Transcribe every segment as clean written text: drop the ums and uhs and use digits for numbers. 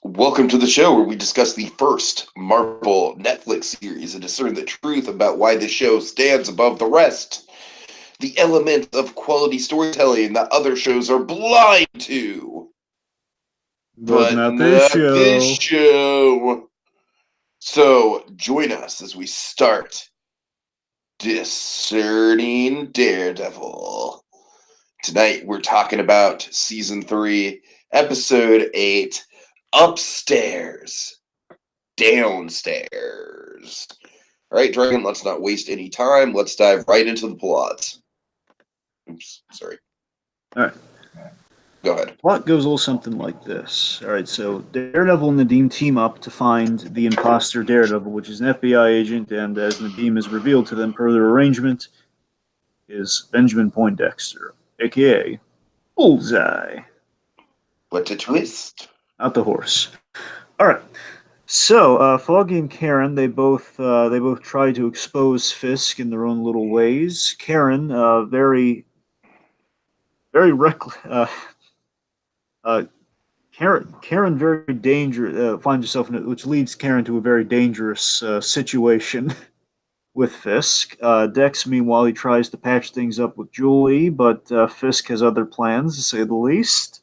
Welcome to the show where we discuss the first Marvel Netflix series and discern the truth about why the show stands above the rest. The element of quality storytelling that other shows are blind to. But But not this not this show. show. So join us as we start Discerning Daredevil. Tonight we're talking about Season 3, Episode 8, Upstairs, Downstairs. All right, Dragon, let's not waste any time. Let's dive right into the plot. Oops, sorry. All right. Go ahead. Plot goes a little something like this. All right, so Daredevil and Nadeem team up to find the imposter Daredevil, which is an FBI agent, and as Nadeem is revealed to them per their arrangement, is Benjamin Poindexter, aka Bullseye. What a twist. Not the horse. All right. So, Foggy and Karen, they both try to expose Fisk in their own little ways. Karen, very reckless. Uh, Karen very dangerous finds herself in it, which leads Karen to a very dangerous situation with Fisk. Dex, meanwhile, he tries to patch things up with Julie, but Fisk has other plans, to say the least.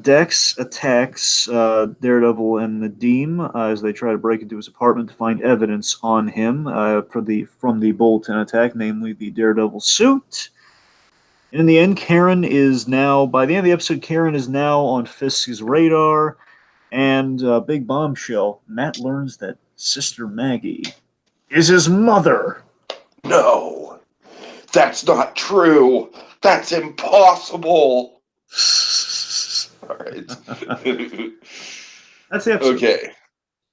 Dex attacks Daredevil and Nadeem as they try to break into his apartment to find evidence on him from the Bolton attack, namely the Daredevil suit. And in the end, by the end of the episode, Karen is now on Fisk's radar. And big bombshell, Matt learns that Sister Maggie is his mother. No, that's not true. That's impossible. All right. That's the episode. Okay.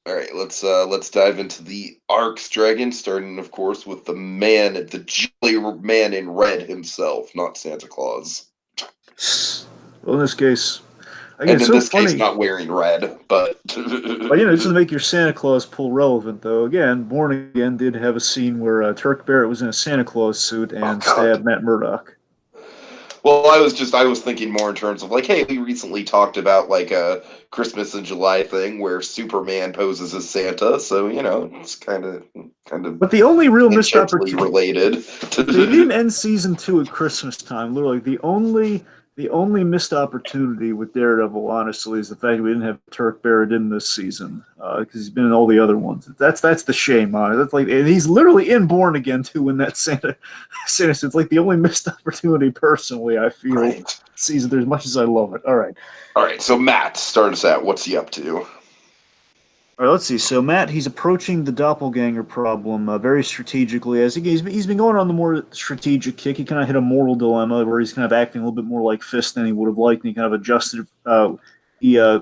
All right, let's dive into the arcs, Dragon, starting, of course, with the jolly man in red himself, not Santa Claus. Well, in this case, again, And it's in so this case, funny. not wearing red, but But just to make your Santa Claus pull relevant, though, again, Born Again did have a scene where Turk Barrett was in a Santa Claus suit oh and god. stabbed Matt Murdock. Well, I was thinking more in terms of like, hey, we recently talked about like a Christmas in July thing where Superman poses as Santa, so it's kind of But the only real missed tangentially opportunity, related. they didn't end season two at Christmas time. Literally, the only missed opportunity with Daredevil, honestly, is the fact we didn't have Turk Barrett in this season because he's been in all the other ones. That's the shame on it. That's like, and he's literally in Born Again too in that Santa. It's like the only missed opportunity, personally. I feel Right. season. As much as I love it. All right. All right, so Matt, start us out. What's he up to? All right, let's see. So Matt, he's approaching the doppelganger problem very strategically. As he's been going on the more strategic kick. He kind of hit a moral dilemma where he's kind of acting a little bit more like Fist than he would have liked, and he kind of adjusted. He uh,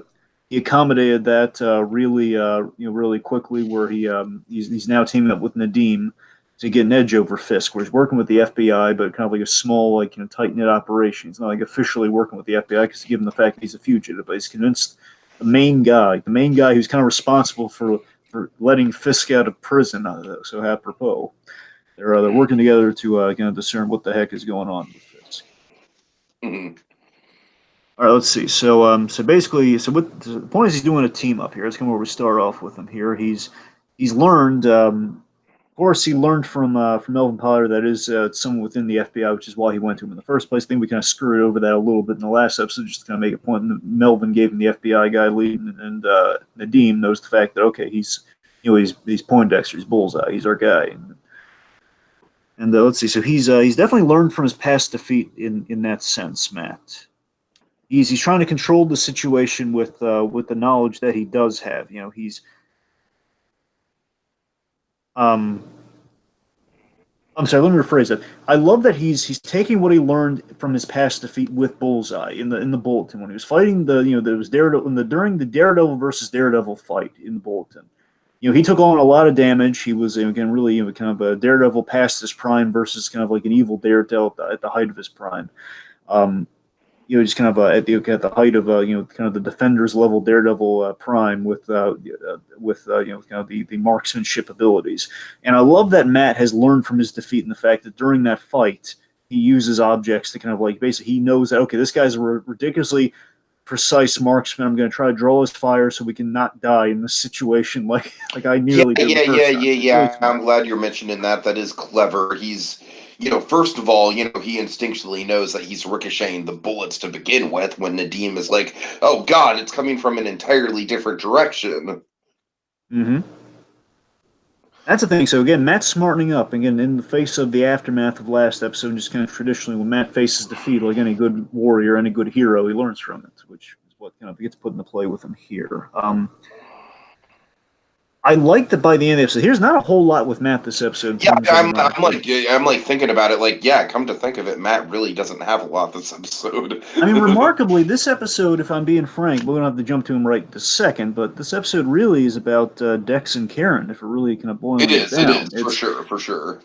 he accommodated that really quickly, where he's now teaming up with Nadeem to get an edge over Fisk, where he's working with the FBI, but kind of like a small, tight knit operation. He's not like officially working with the FBI because given the fact that he's a fugitive, but he's convinced the main guy who's kind of responsible for letting Fisk out of prison. So apropos, they're working together to kind of discern what the heck is going on with Fisk. Mhm. All right, let's see. So basically, the point is he's doing a team up here. That's kind of where we start off with him here. He's learned. Of course, he learned from Melvin Potter that is someone within the FBI, which is why he went to him in the first place. I think we kind of screwed over that a little bit in the last episode, just to kind of make a point. Melvin gave him the FBI guy lead, and Nadeem knows the fact that okay, he's Poindexter, he's Bullseye, he's our guy. And let's see, so he's definitely learned from his past defeat in that sense, Matt. He's trying to control the situation with the knowledge that he does have. He's um I'm sorry. Let me rephrase that. I love that he's taking what he learned from his past defeat with Bullseye in the Bulletin when he was fighting there was Daredevil during the Daredevil versus Daredevil fight in the Bulletin. He took on a lot of damage. He was again really kind of a Daredevil past his prime versus kind of like an evil Daredevil at the height of his prime. Um, just kind of at the height of kind of the Defenders level Daredevil prime with kind of the marksmanship abilities. And I love that Matt has learned from his defeat in the fact that during that fight he uses objects to kind of like basically he knows that okay, this guy's a ridiculously precise marksman. I'm going to try to draw his fire so we can not die in this situation, like I nearly did the first time. So it's really Yeah. I'm smart. glad you're mentioning that. That is clever. He's, first of all, he instinctually knows that he's ricocheting the bullets to begin with when Nadeem is like, oh God, it's coming from an entirely different direction. Mm-hmm. That's the thing. So again, Matt's smartening up. Again, in the face of the aftermath of last episode, just kind of traditionally, when Matt faces defeat, like any good warrior, any good hero, he learns from it, which is what kind of gets put into play with him here. I like that by the end of the episode. Here's not a whole lot with Matt this episode in Yeah, terms of him. I'm like thinking about it. Like, yeah, come to think of it, Matt really doesn't have a lot this episode. I mean, remarkably, this episode, if I'm being frank, we don't have to jump to him right this second, but this episode really is about Dex and Karen, if we're really kind of boiling it It down. is, for sure, for sure.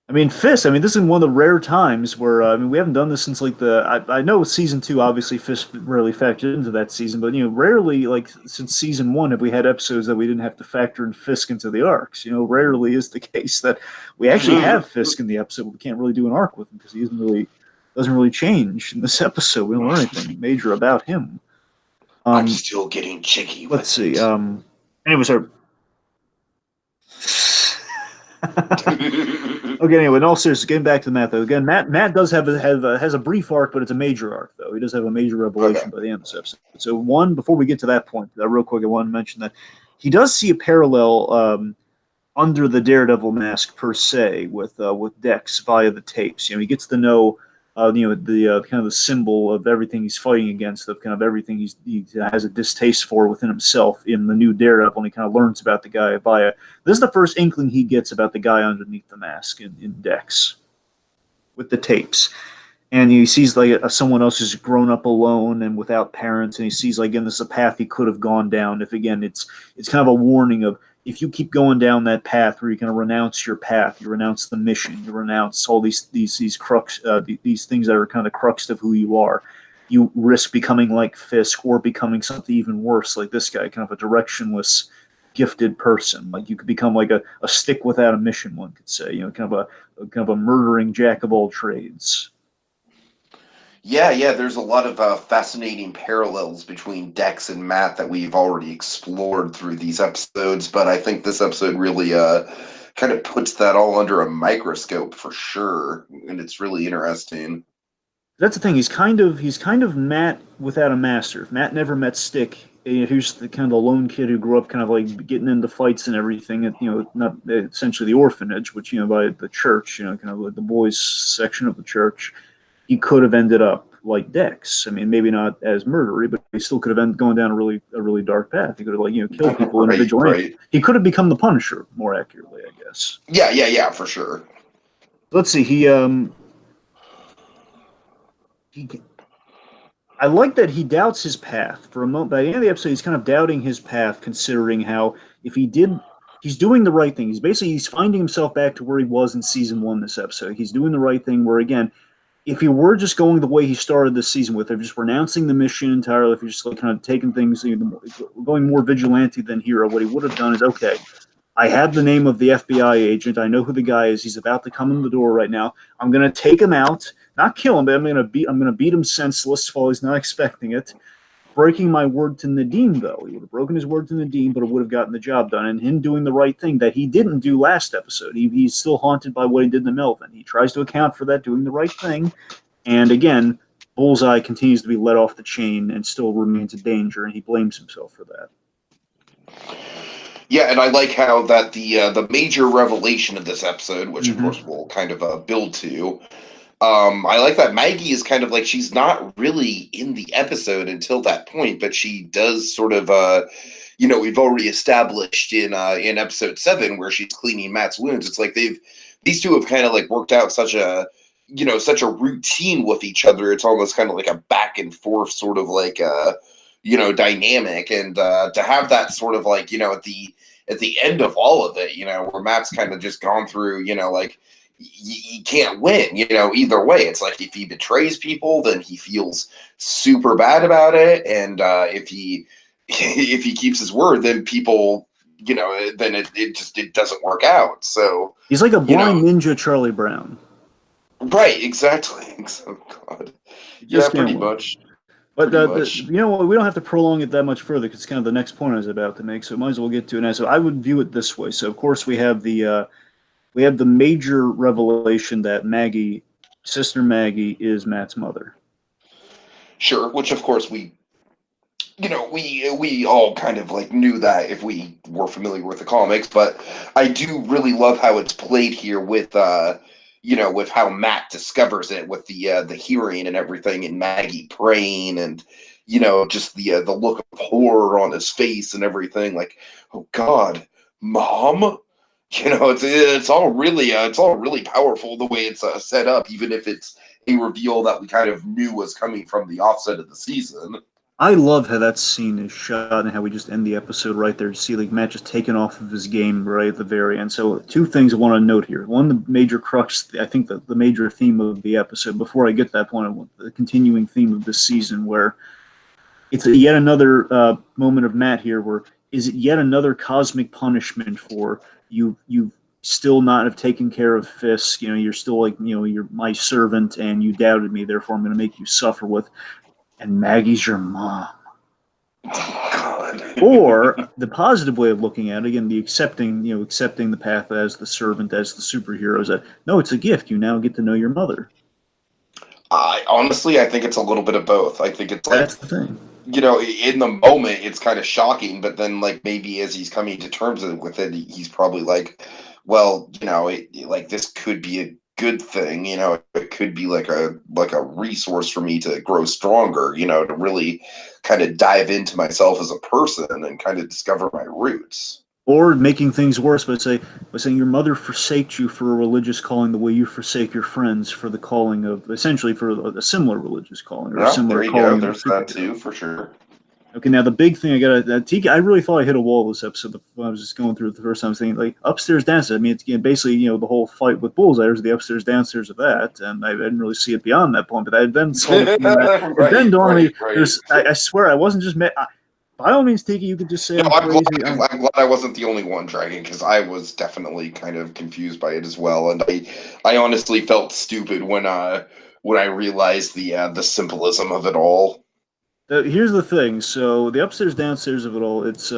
I mean, Fist. I mean, this is one of the rare times where I mean, we haven't done this since like I know season 2. Obviously, Fist really factored into that season, but rarely like since season 1 have we had episodes that we didn't have to factor in Fisk into the arcs. Rarely is the case that we actually have Fisk in the episode. But we can't really do an arc with him because he doesn't really change in this episode. We don't learn anything major about him. I'm still getting jiggy. Let's see. Anyways, our okay, anyway, in all seriousness, getting back to Matt though. Again, Matt does has a brief arc, but it's a major arc though. He does have a major revelation by the end of this episode. So before we get to that point, real quick, I want to mention that he does see a parallel under the Daredevil mask per se with Dex via the tapes. He gets to know the kind of the symbol of everything he's fighting against, of kind of everything he has a distaste for within himself in the new Daredevil, and he kind of learns about the guy via. This is the first inkling he gets about the guy underneath the mask in Dex with the tapes. And he sees like someone else who's grown up alone and without parents, and he sees like, again, this is a path he could have gone down. If again, it's kind of a warning of, if you keep going down that path where you're going to renounce your path, you renounce the mission, you renounce all these crux, these things that are kind of the crux of who you are, you risk becoming like Fisk or becoming something even worse, like this guy, kind of a directionless, gifted person. Like you could become like a stick without a mission, one could say. Kind of a murdering jack of all trades. Yeah, there's a lot of fascinating parallels between Dex and Matt that we've already explored through these episodes, but I think this episode really kind of puts that all under a microscope for sure, and it's really interesting. That's the thing. He's kind of Matt without a master. If Matt never met Stick, he's the kind of the lone kid who grew up kind of like getting into fights and everything at not essentially the orphanage, which by the church, kind of like the boys section of the church. He could have ended up like Dex. I mean, maybe not as murdery, but he still could have going down a really dark path. He could have killed people individually. Right. He could have become the Punisher more accurately, I guess. Yeah, for sure. Let's see. I like that he doubts his path for a moment. By the end of the episode, he's kind of doubting his path, considering how he's doing the right thing. He's finding himself back to where he was in season 1. This episode, he's doing the right thing. Where again, if he were just going the way he started this season with, if just renouncing the mission entirely, if he's just like kind of taking things, going more vigilante than hero, what he would have done is, okay, I have the name of the FBI agent. I know who the guy is. He's about to come in the door right now. I'm going to take him out, not kill him, but I'm going to beat him senseless while he's not expecting it. Breaking my word to Nadeem, though. He would have broken his word to Nadeem, but it would have gotten the job done. And him doing the right thing that he didn't do last episode. He's still haunted by what he did to Melvin. He tries to account for that, doing the right thing. And again, Bullseye continues to be let off the chain and still remains a danger, and he blames himself for that. Yeah, and I like how that the major revelation of this episode, which of course we'll kind of build to, I like that Maggie is kind of like, she's not really in the episode until that point, but she does sort of, we've already established in episode 7 where she's cleaning Matt's wounds. It's like these two have kind of like worked out such a routine with each other. It's almost kind of like a back and forth sort of like dynamic, and to have that sort of like at the end of all of it, where Matt's kind of just gone through, like he can't win, either way. It's like if he betrays people, then he feels super bad about it, and if he keeps his word, then people, then it doesn't work out. So he's like a blind ninja Charlie Brown. Right, exactly. Oh, God. You Yeah, just pretty can't win. much. But Pretty much. you know what? We don't have to prolong it that much further because it's kind of the next point I was about to make. So might as well get to it now. So I would view it this way. So of course we have the major revelation that Maggie, sister Maggie, is Matt's mother. Sure, which of course we all kind of like knew that if we were familiar with the comics, but I do really love how it's played here with with how Matt discovers it with the hearing and everything, and Maggie praying, and just the look of horror on his face and everything, like, oh God, Mom. It's all really powerful the way it's set up, even if it's a reveal that we kind of knew was coming from the offset of the season. I love how that scene is shot and how we just end the episode right there to see like Matt just taken off of his game right at the very end. So two things I want to note here. One, the major crux, I think the major theme of the episode. Before I get to that point, I want the continuing theme of this season where it's yet another moment of Matt here where is it yet another cosmic punishment for you still not have taken care of Fisk. You know, you're still like, you're my servant and you doubted me, therefore I'm going to make you suffer with. And Maggie's your mom. Oh God. Or the positive way of looking at it, again, the accepting the path as the servant, as the superhero, is that no, it's a gift. You now get to know your mother. I think it's a little bit of both. I think it's That's like, the thing. in the moment, it's kind of shocking, but then, like, maybe as he's coming to terms with it, he's probably like, well, like this could be a good thing. It could be like a resource for me to grow stronger. To really kind of dive into myself as a person and kind of discover my roots. Or making things worse by saying your mother forsaked you for a religious calling the way you forsake your friends for the calling of essentially for a similar religious calling or a No, similar there you go. calling of a There's that superhero. too, for sure. Okay, now the big thing I got to Tiki. I really thought I hit a wall this episode when I was just going through it the first time. I was thinking like upstairs, downstairs. I mean, it's basically the whole fight with Bullseye. There's the upstairs, downstairs of that, and I didn't really see it beyond that point. But I then saw the thing that it then Right, dawned on me. right, right. I swear I wasn't just. By all means, Tiki, you could just say No, I'm I'm glad. crazy. I'm glad I wasn't the only one, Dragon, because I was definitely kind of confused by it as well, and I honestly felt stupid when I realized the symbolism of it all. Here's the thing. So the upstairs, downstairs of it all. It's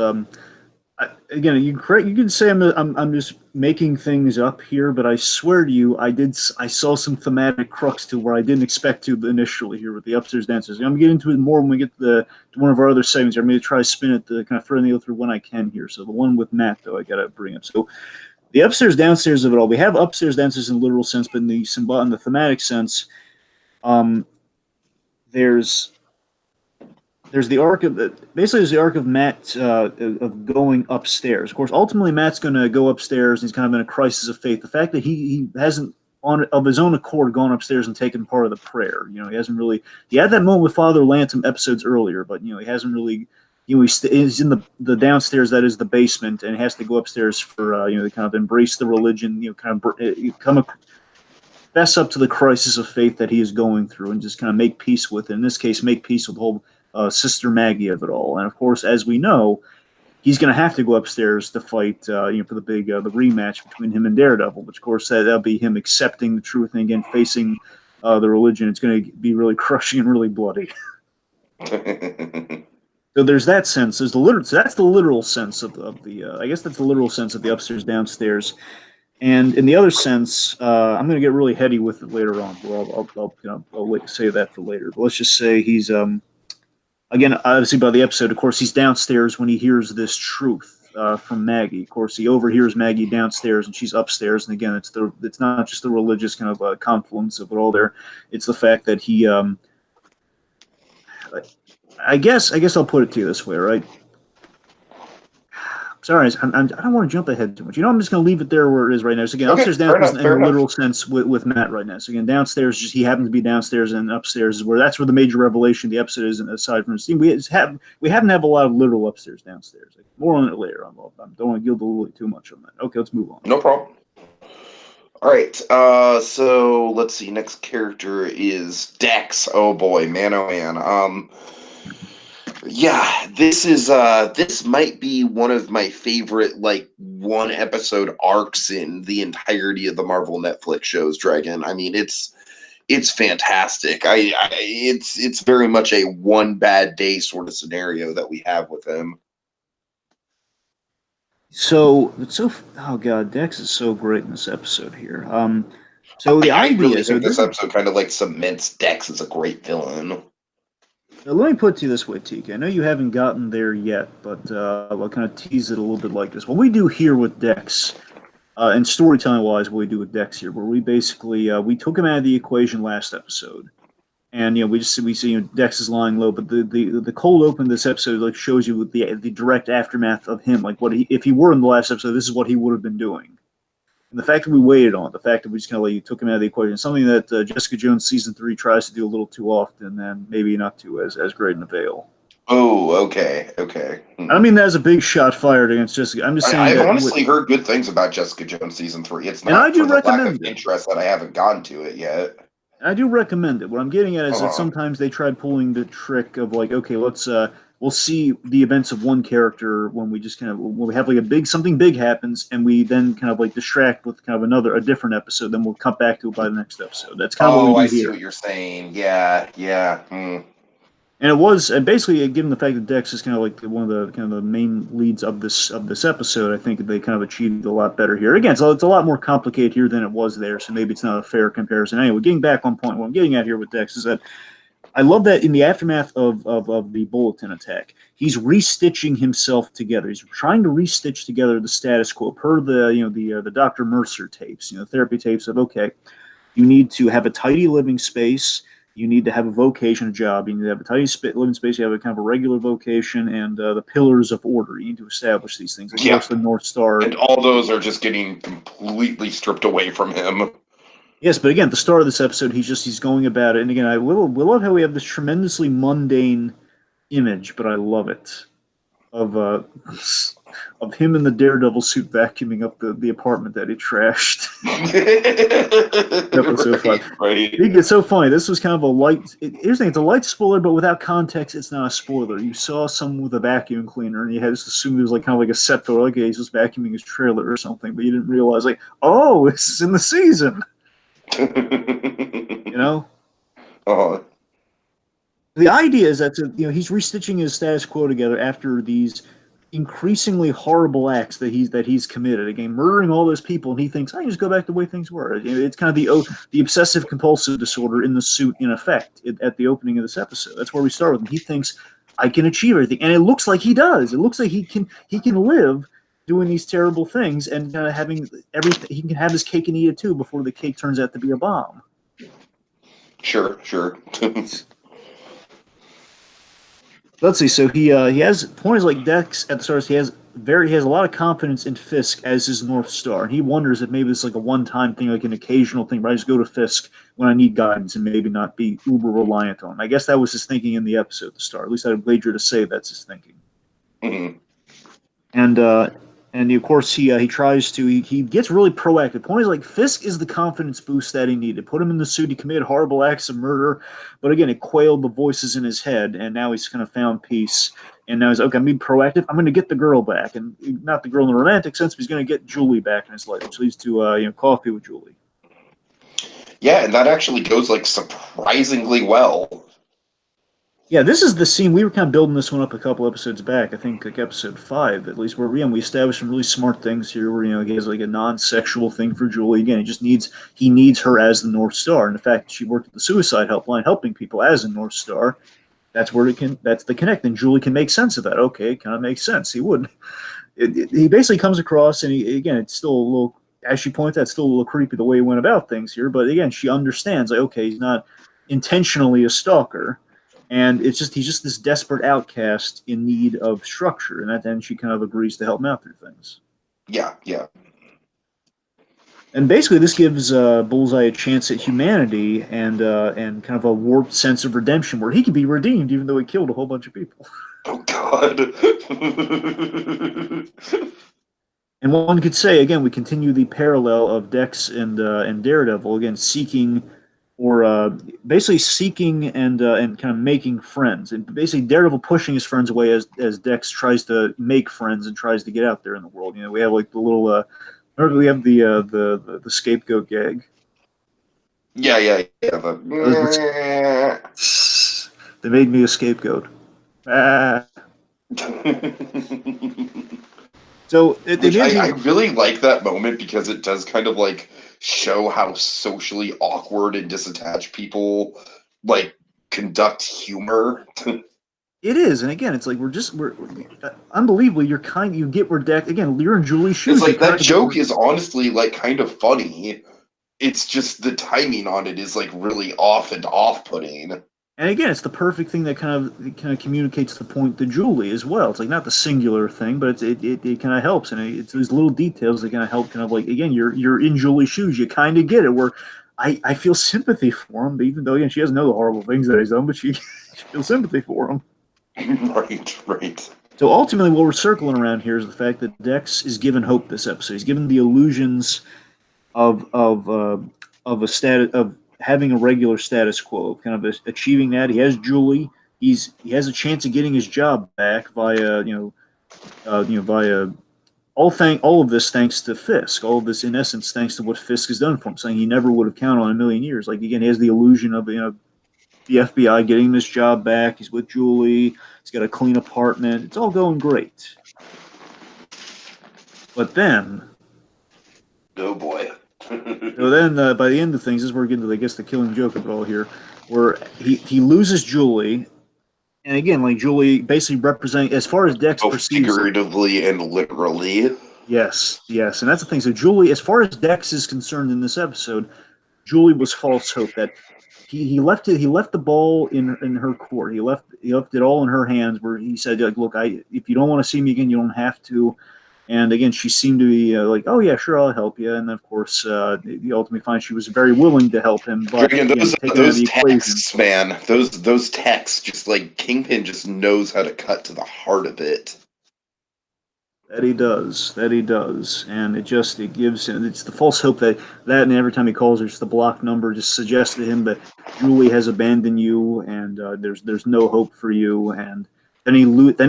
again, you can say I'm just making things up here, but I swear to you, I saw some thematic crux to where I didn't expect to initially here with the upstairs downstairs. I'm gonna get into it more when we get to one of our other segments. I'm gonna try to spin it to kind of thread the needle through when I can here. So the one with Matt though, I gotta bring up. So the upstairs downstairs of it all. We have upstairs downstairs in the literal sense, but in the thematic sense, um, there's there's the arc of basically there's the arc of Matt of going upstairs. Of course, ultimately Matt's going to go upstairs. And he's kind of in a crisis of faith. The fact that he hasn't on of his own accord gone upstairs and taken part of the prayer. He hasn't really. He had that moment with Father Lantom episodes earlier, but he hasn't really. He's in the downstairs that is the basement, and he has to go upstairs for to kind of embrace the religion. Kind of come fess up to the crisis of faith that he is going through, and just kind of make peace with it. In this case, make peace with the whole Sister Maggie of it all. And of course, as we know, he's going to have to go upstairs to fight, for the big the rematch between him and Daredevil. Which, of course, that'll be him accepting the truth and again facing the religion. It's going to be really crushing and really bloody. So there's that sense. There's the literal. So that's the literal sense of the. I guess that's the literal sense of the upstairs downstairs. And in the other sense, I'm going to get really heady with it later on. Well, I'll say that for later. But let's just say he's again, obviously by the episode, of course, he's downstairs when he hears this truth from Maggie. Of course, he overhears Maggie downstairs, and she's upstairs. And again, it's not just the religious kind of confluence of it all there. It's the fact that he, I guess I'll put it to you this way, right? Sorry, I don't want to jump ahead too much. I'm just going to leave it there where it is right now. So again, Okay, upstairs, fair downstairs, enough, in fair the enough. literal sense with Matt right now. So again, downstairs, just he happens to be downstairs, and upstairs is where that's where the major revelation of the episode is. Aside from the scene, we happen to have a lot of literal upstairs, downstairs. Like, more on it later. I don't want to gild the lily too much on that. Okay, let's move on. No problem. All right. So let's see. Next character is Dex. Oh boy, man, oh man. Yeah, this might be one of my favorite like one episode arcs in the entirety of the Marvel Netflix shows, Dragon. I mean, it's It's fantastic. It's very much a one bad day sort of scenario that we have with him. So oh god, Dex is so great in this episode here. So the I really idea, so think this this is, episode kind of like cements Dex as a great villain. let me put it to you this way, TK. I know you haven't gotten there yet, but I'll kind of tease it a little bit like this. What we do here with Dex, and storytelling wise, what we do with Dex here, where we basically we took him out of the equation last episode, and we see Dex is lying low, but the cold open of this episode like shows you the direct aftermath of him, like what he, if he were in the last episode, this is what he would have been doing. And the fact that we waited on it, the fact that we just kind of like took him out of the equation, something that Jessica Jones season 3 tries to do a little too often, and maybe not too as great in the veil. Oh, okay, okay. I don't mean that as a big shot fired against Jessica. I'm just saying I've that, honestly heard good things about Jessica Jones season 3. It's and I not do for the lack of recommend it. interest that I haven't gone to it yet. I do recommend it. What I'm getting at is that Uh-huh. sometimes they tried pulling the trick of like, okay, let's we'll see the events of one character when we just kind of when we have like a big something big happens, and we then kind of like distract with kind of a different episode. Then we'll cut back to it by the next episode. That's kind of what we Oh, do I see here. what you're saying. Yeah, yeah. Hmm. And it was, and basically, given the fact that Dex is kind of like one of the kind of the main leads of this episode, I think they kind of achieved a lot better here. Again, so it's a lot more complicated here than it was there, so maybe it's not a fair comparison. Anyway, getting back on point, what I'm getting at here with Dex is that I love that in the aftermath of the bulletin attack, he's restitching himself together. He's trying to restitch together the status quo per the Dr. Mercer tapes, therapy tapes of okay, you need to have a tidy living space. You need to have a vocation, a job. You need to have a tidy living space. You have a kind of a regular vocation and the pillars of order. You need to establish these things. Of Yeah. course, the North Star. And all those are just getting completely stripped away from him. Yes, but again, at the start of this episode, he's going about it. And again, we love how we have this tremendously mundane image, but I love it of of him in the Daredevil suit vacuuming up the apartment that he trashed. Episode 5. Right. It's so funny. This was kind of a light. Here's the thing: it's a light spoiler, but without context, it's not a spoiler. You saw someone with a vacuum cleaner, and you had to assume it was like kind of like a set photo, like he's just vacuuming his trailer or something. But you didn't realize, like, oh, this is in the season. You know. Uh-huh. The idea is that he's restitching his status quo together after these increasingly horrible acts that he's committed. Again, murdering all those people, and he thinks, I can just go back to the way things were. It's kind of the obsessive compulsive disorder in the suit in effect at the opening of this episode. That's where we start with him. He thinks I can achieve everything, and it looks like he does. It looks like he can live doing these terrible things and having everything. He can have his cake and eat it too before the cake turns out to be a bomb. Sure. Let's see. So he has point is like Dex at the start. He has a lot of confidence in Fisk as his North Star, and he wonders if maybe it's like a one-time thing, like an occasional thing. But I just go to Fisk when I need guidance and maybe not be uber reliant on him. I guess that was his thinking in the episode at the start. At least I'd wager to say that's his thinking. Mm-hmm. And of course he tries to he gets really proactive. Point is like Fisk is the confidence boost that he needed. Put him in the suit. He committed horrible acts of murder, but again it quailed the voices in his head. And now he's kind of found peace. And now he's okay. I'm being proactive. I'm going to get the girl back, and not the girl in the romantic sense, but he's going to get Julie back in his life, which leads to coffee with Julie. Yeah, and that actually goes like surprisingly well. Yeah, this is the scene. We were kind of building this one up a couple episodes back. I think like episode 5, at least, where we established some really smart things here. Where he has like a non-sexual thing for Julie. Again, he needs her as the North Star. And the fact that she worked at the suicide helpline, helping people as a North Star, that's the connect. And Julie can make sense of that. Okay, it kind of makes sense. He would. He basically comes across, and it's still a little, as she points out, still a little creepy the way he went about things here. But again, she understands. Like, okay, he's not intentionally a stalker. And he's just this desperate outcast in need of structure, and then she kind of agrees to help him out through things. Yeah. And basically, this gives Bullseye a chance at humanity and kind of a warped sense of redemption, where he can be redeemed even though he killed a whole bunch of people. Oh God. And one could say again, we continue the parallel of Dex and Daredevil again, seeking. Or basically seeking and kind of making friends, and basically Daredevil pushing his friends away as Dex tries to make friends and tries to get out there in the world. We have like the little, remember we have the scapegoat gag. Yeah. They made me a scapegoat. Ah. So at Which the end, I really like that moment because it does kind of like show how socially awkward and disattached people like conduct humor. it is, and again, it's like we're unbelievably. You get where Dex again. You're in Julie's It's shoes. You like kind that of get joke where, is honestly like kind of funny. It's just the timing on it is like really off and off-putting. and again, it's the perfect thing that kind of communicates the point to Julie as well. It's like not the singular thing, but it kind of helps, and it's these little details that kind of help. Kind of like again, you're in Julie's shoes. You kind of get it. Where I feel sympathy for him, even though again she doesn't know the horrible things that he's done, but she feels sympathy for him. Right. So ultimately, what we're circling around here is the fact that Dex is given hope this episode. He's given the illusions of of uh, of a status of having a regular status quo, kind of achieving that. He has Julie. He has a chance of getting his job back via via all of this thanks to Fisk. All of this in essence thanks to what Fisk has done for him, saying he never would have counted on in a million years. Like again, he has the illusion of the FBI getting him his job back. He's with Julie. He's got a clean apartment. It's all going great. But then, Oh boy. so then by the end of things, this is where we get to, I guess, the killing joke of it all here, where he loses Julie, and again, like Julie basically representing, as far as Dex Both perceives it. figuratively and literally. Yes, yes, and that's the thing. So Julie, as far as Dex is concerned in this episode, Julie was false hope. That he left it. He left the ball in her court. He left it all in her hands. Where he said, like, look, if you don't want to see me again, you don't have to. And again, she seemed to be like, "Oh yeah, sure, I'll help you." And of course, you ultimately find she was very willing to help him, but Dragon, again, taken out of those the equation. texts, man, those texts, just like Kingpin just knows how to cut to the heart of it. That he does, and it gives him it's the false hope that and every time he calls her, it's the block number just suggests to him that Julie has abandoned you, and there's no hope for you, and then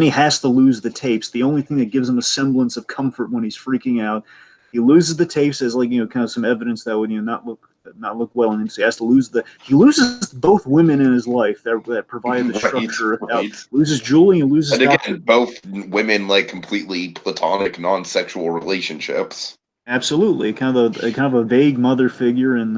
he has to lose the tapes. The only thing that gives him a semblance of comfort when he's freaking out, he loses the tapes as like kind of some evidence that would not look well in him. So he loses both women in his life that provide the Right, structure. right. Loses Julie and loses And Doctor. again, both women like completely platonic, non-sexual relationships. Absolutely, kind of a vague mother figure in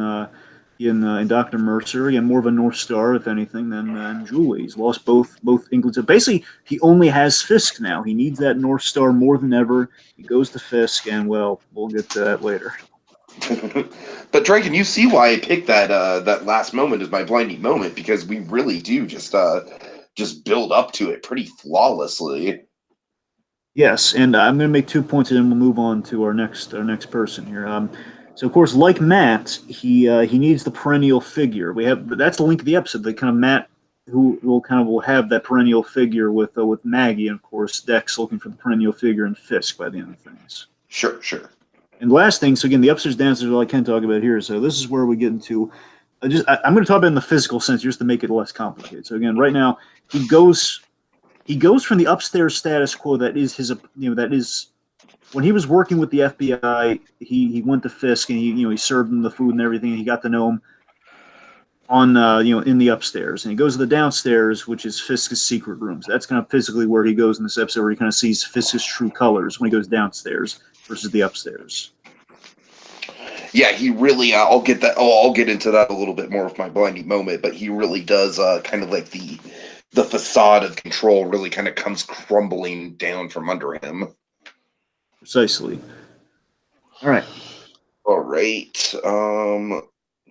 Doctor Mercer. Again, more of a North Star, if anything, than Julie. He's lost both England. So basically, he only has Fisk now. He needs that North Star more than ever. He goes to Fisk, and well, we'll get to that later. But Draken, you see why I picked that last moment as my blinding moment because we really do just build up to it pretty flawlessly. Yes, and I'm going to make 2 points, and then we'll move on to our next person here. So of course, like Matt, he needs the perennial figure. That's the link of the episode. The kind of Matt who will have that perennial figure with Maggie, and of course Dex looking for the perennial figure in Fisk by the end of things. Sure. And last thing, so again, the upstairs downstairs, all I can talk about here. So this is where we get into. I'm going to talk about it in the physical sense just to make it less complicated. So again, right now he goes he goes from the upstairs status quo that is his that is when he was working with the FBI. He went to Fisk and he served him the food and everything, and he got to know him on in the upstairs, and he goes to the downstairs, which is Fisk's secret rooms. That's kind of physically where he goes in this episode, where he kind of sees Fisk's true colors when he goes downstairs versus the upstairs. Yeah, he really. I'll get that. I'll get into that a little bit more with my blinding moment. But he really does kind of like the facade of control really kind of comes crumbling down from under him. Precisely. All right, All right,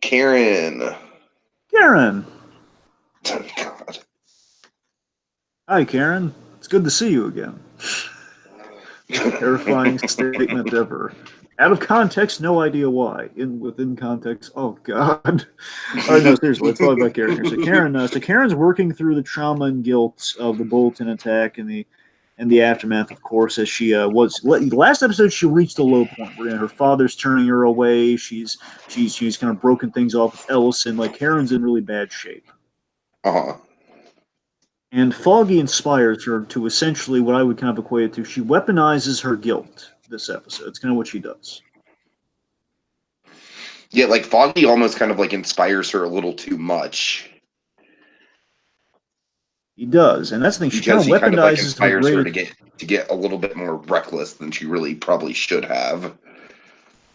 Karen. Karen. Oh, God. Hi, Karen. It's good to see you again. Most terrifying statement ever. Out of context, no idea why. Within context, oh god. All right, no, seriously, let's talk about Karen here. So Karen's working through the trauma and guilt of the Bolton attack and the aftermath, of course, as she was last episode. She reached a low point where her father's turning her away. She's kind of broken things off with Ellison. Like Karen's in really bad shape. Uh-huh. And Foggy inspires her to essentially what I would kind of equate it to. She weaponizes her guilt this episode. It's kind of what she does. Yeah, like Foggy almost kind of like inspires her a little too much He does, and that's the thing. She kind because of he kind of like weaponizes her inspires her greatest. to get a little bit more reckless than she really probably should have.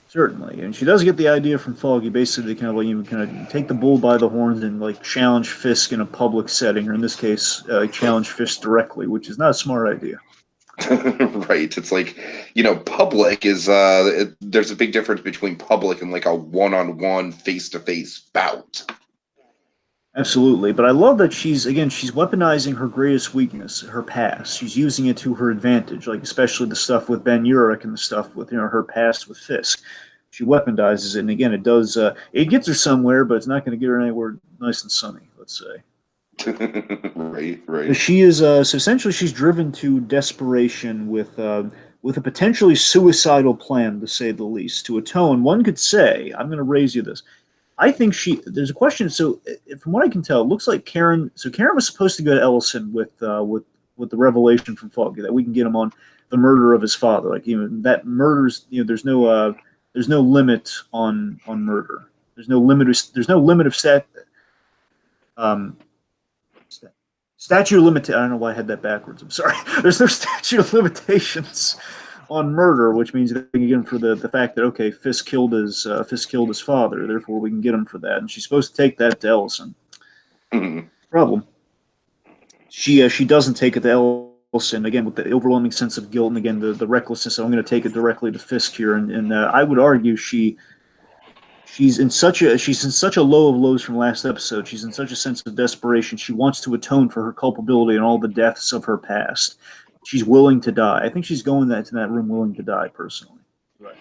Certainly, and she does get the idea from Foggy, basically to kind of like even kind of take the bull by the horns and like challenge Fisk in a public setting, or in this case, challenge Fisk directly, which is not a smart idea. Right. It's like, public is there's a big difference between public and like a one-on-one face-to-face bout. Absolutely, but I love that she's weaponizing her greatest weakness, her past. She's using it to her advantage, like especially the stuff with Ben Urich and the stuff with her past with Fisk. She weaponizes it, and again, it gets her somewhere, but it's not going to get her anywhere nice and sunny. Let's say. Right, right. She is so essentially she's driven to desperation with a potentially suicidal plan, to say the least. To atone, one could say, I'm going to raise you this. I think there's a question. So from what I can tell, it looks like Karen. So Karen was supposed to go to Ellison with the revelation from Foggy that we can get him on the murder of his father. Like that murders. There's no limit on murder. There's no limit of um, statute of limit. I don't know why I had that backwards. I'm sorry. There's no statute of limitations on murder, which means they can get him for the fact that okay, Fisk killed his father, therefore we can get him for that. And she's supposed to take that to Ellison. Mhm. Problem. She doesn't take it to Ellison again with the overwhelming sense of guilt and again the recklessness. I'm going to take it directly to Fisk here, and I would argue she's in such a low of lows from last episode. She's in such a sense of desperation. She wants to atone for her culpability and all the deaths of her past. She's willing to die. I think she's going to that room willing to die personally. Right.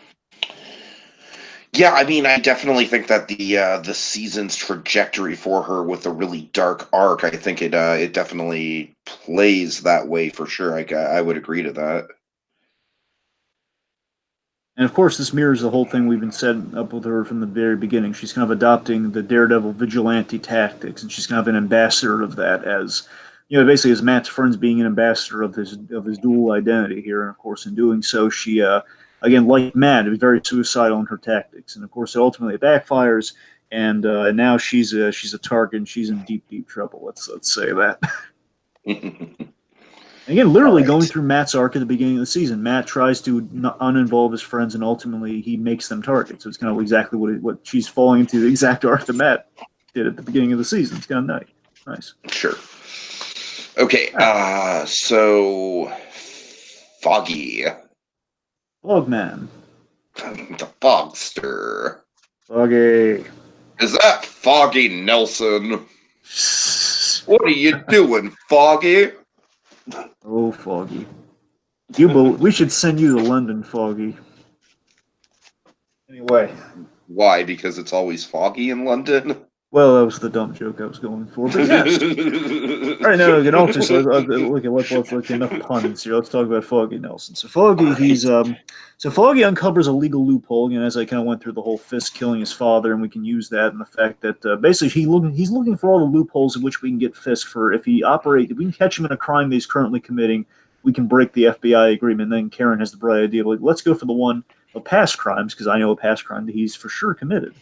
Yeah, I mean, I definitely think that the season's trajectory for her with a really dark arc, I think it definitely plays that way for sure. I would agree to that. And of course, this mirrors the whole thing we've been setting up with her from the very beginning. She's kind of adopting the Daredevil vigilante tactics, and she's kind of an ambassador of that, as basically as Matt's friends being an ambassador of his dual identity here. And of course, in doing so, she again, like Matt, is very suicidal in her tactics, and of course, it ultimately backfires. And now she's a target, and she's in deep trouble. Let's say that. Again, All literally going right. through Matt's arc at the beginning of the season. Matt tries to uninvolve his friends, and ultimately he makes them targets. So it's kind of exactly what she's falling into the exact arc that Matt did at the beginning of the season. It's kind of nice. Sure. Okay, All right, so Foggy, Fogman, the Fogster. Foggy. Is that Foggy Nelson? What are you doing, Foggy? Oh, Foggy. We should send you to London, Foggy. Anyway, Why? Because it's always foggy in London? well, that was the dumb joke I was going for, but yes. All right, now again, also, so let's look enough puns here. Let's talk about Foggy Nelson. So Foggy, Right. so Foggy uncovers a legal loophole. As I kind of went through the whole Fisk killing his father, and we can use that and the fact that basically he's looking for all the loopholes in which we can get Fisk for if we can catch him in a crime that he's currently committing, we can break the FBI agreement. And then Karen has the bright idea, like let's go for the one of past crimes because I know a past crime that he's for sure committed.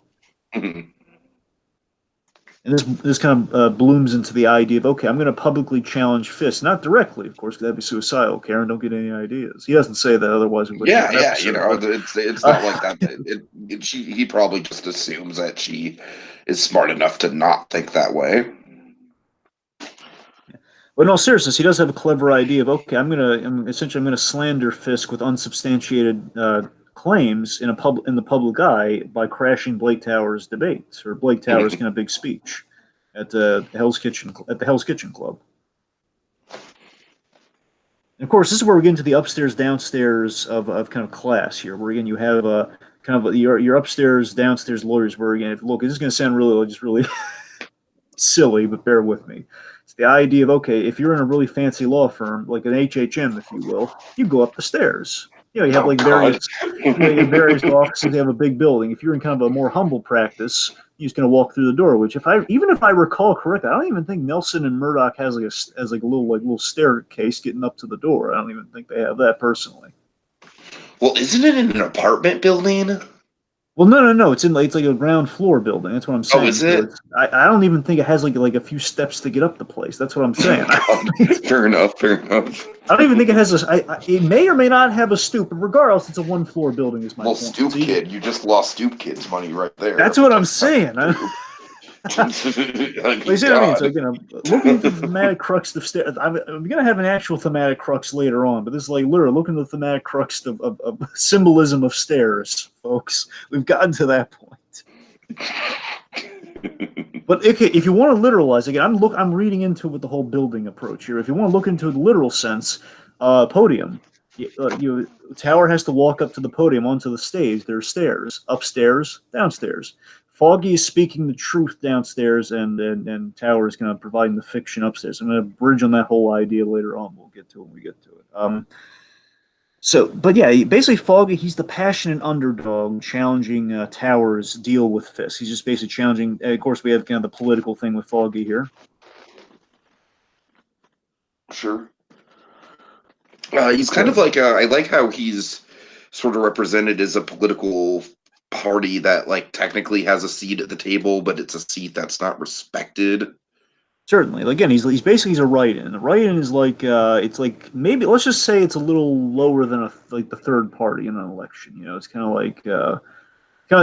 And this kind of blooms into the idea of okay, I'm going to publicly challenge Fisk, not directly, of course, because that'd be suicidal. Karen, don't get any ideas. He doesn't say that, otherwise we wouldn't Yeah, have an yeah, episode. it's not like that. He probably just assumes that she is smart enough to not think that way. But in all seriousness, he does have a clever idea of okay, I'm gonna slander Fisk with unsubstantiated claims in the public eye by crashing Blake Towers' debates or Blake Towers' kind of big speech at the Hell's Kitchen Club. And of course, this is where we get into the upstairs downstairs of kind of class here, where again you have kind of your upstairs downstairs lawyers. Where again, if look, this is going to sound really silly, but bear with me. It's the idea of okay, if you're in a really fancy law firm, like an HHM, if you will, you go up the stairs. You have Oh like God. various offices. They have a big building. If you're in kind of a more humble practice, you're just going to walk through the door. Which, even if I recall correctly, I don't even think Nelson and Murdoch has a little staircase getting up to the door. I don't even think they have that personally. Well, isn't it in an apartment building? Well, no. It's like a ground floor building. That's what I'm Oh, saying. is So it? I don't even think it has like a few steps to get up the place. That's what I'm saying. God, fair enough. Fair enough. I don't even think it has it may or may not have a stoop, but regardless, it's a one floor building. Is my Well, point. Stoop So you, Kid, you just lost Stoop Kid's money right there. that's If what it I'm doesn't have saying. a stoop. I You mean, see what I mean? So God. again, I'm looking into the thematic crux of stairs. I'm gonna have an actual thematic crux later on, but this is like literally looking at the thematic crux of symbolism of stairs, folks. We've gotten to that point. But if you want to literalize again, I'm reading into it with the whole building approach here. If you want to look into the literal sense, podium. Tower has to walk up to the podium onto the stage. There's stairs, upstairs, downstairs. Foggy is speaking the truth downstairs, and Tower is kind of providing the fiction upstairs. I'm going to bridge on that whole idea later on. We'll get to it when we get to it. But yeah, basically Foggy, he's the passionate underdog challenging Tower's deal with Fisk. He's just basically challenging. Of course, we have kind of the political thing with Foggy here. Sure. He's kind of So like I like how he's sort of represented as a political party that like technically has a seat at the table, but it's a seat that's not respected. certainly, again, he's basically a write-in. The write-in is like it's like maybe let's just say it's a little lower than like the third party in an election. It's kind of like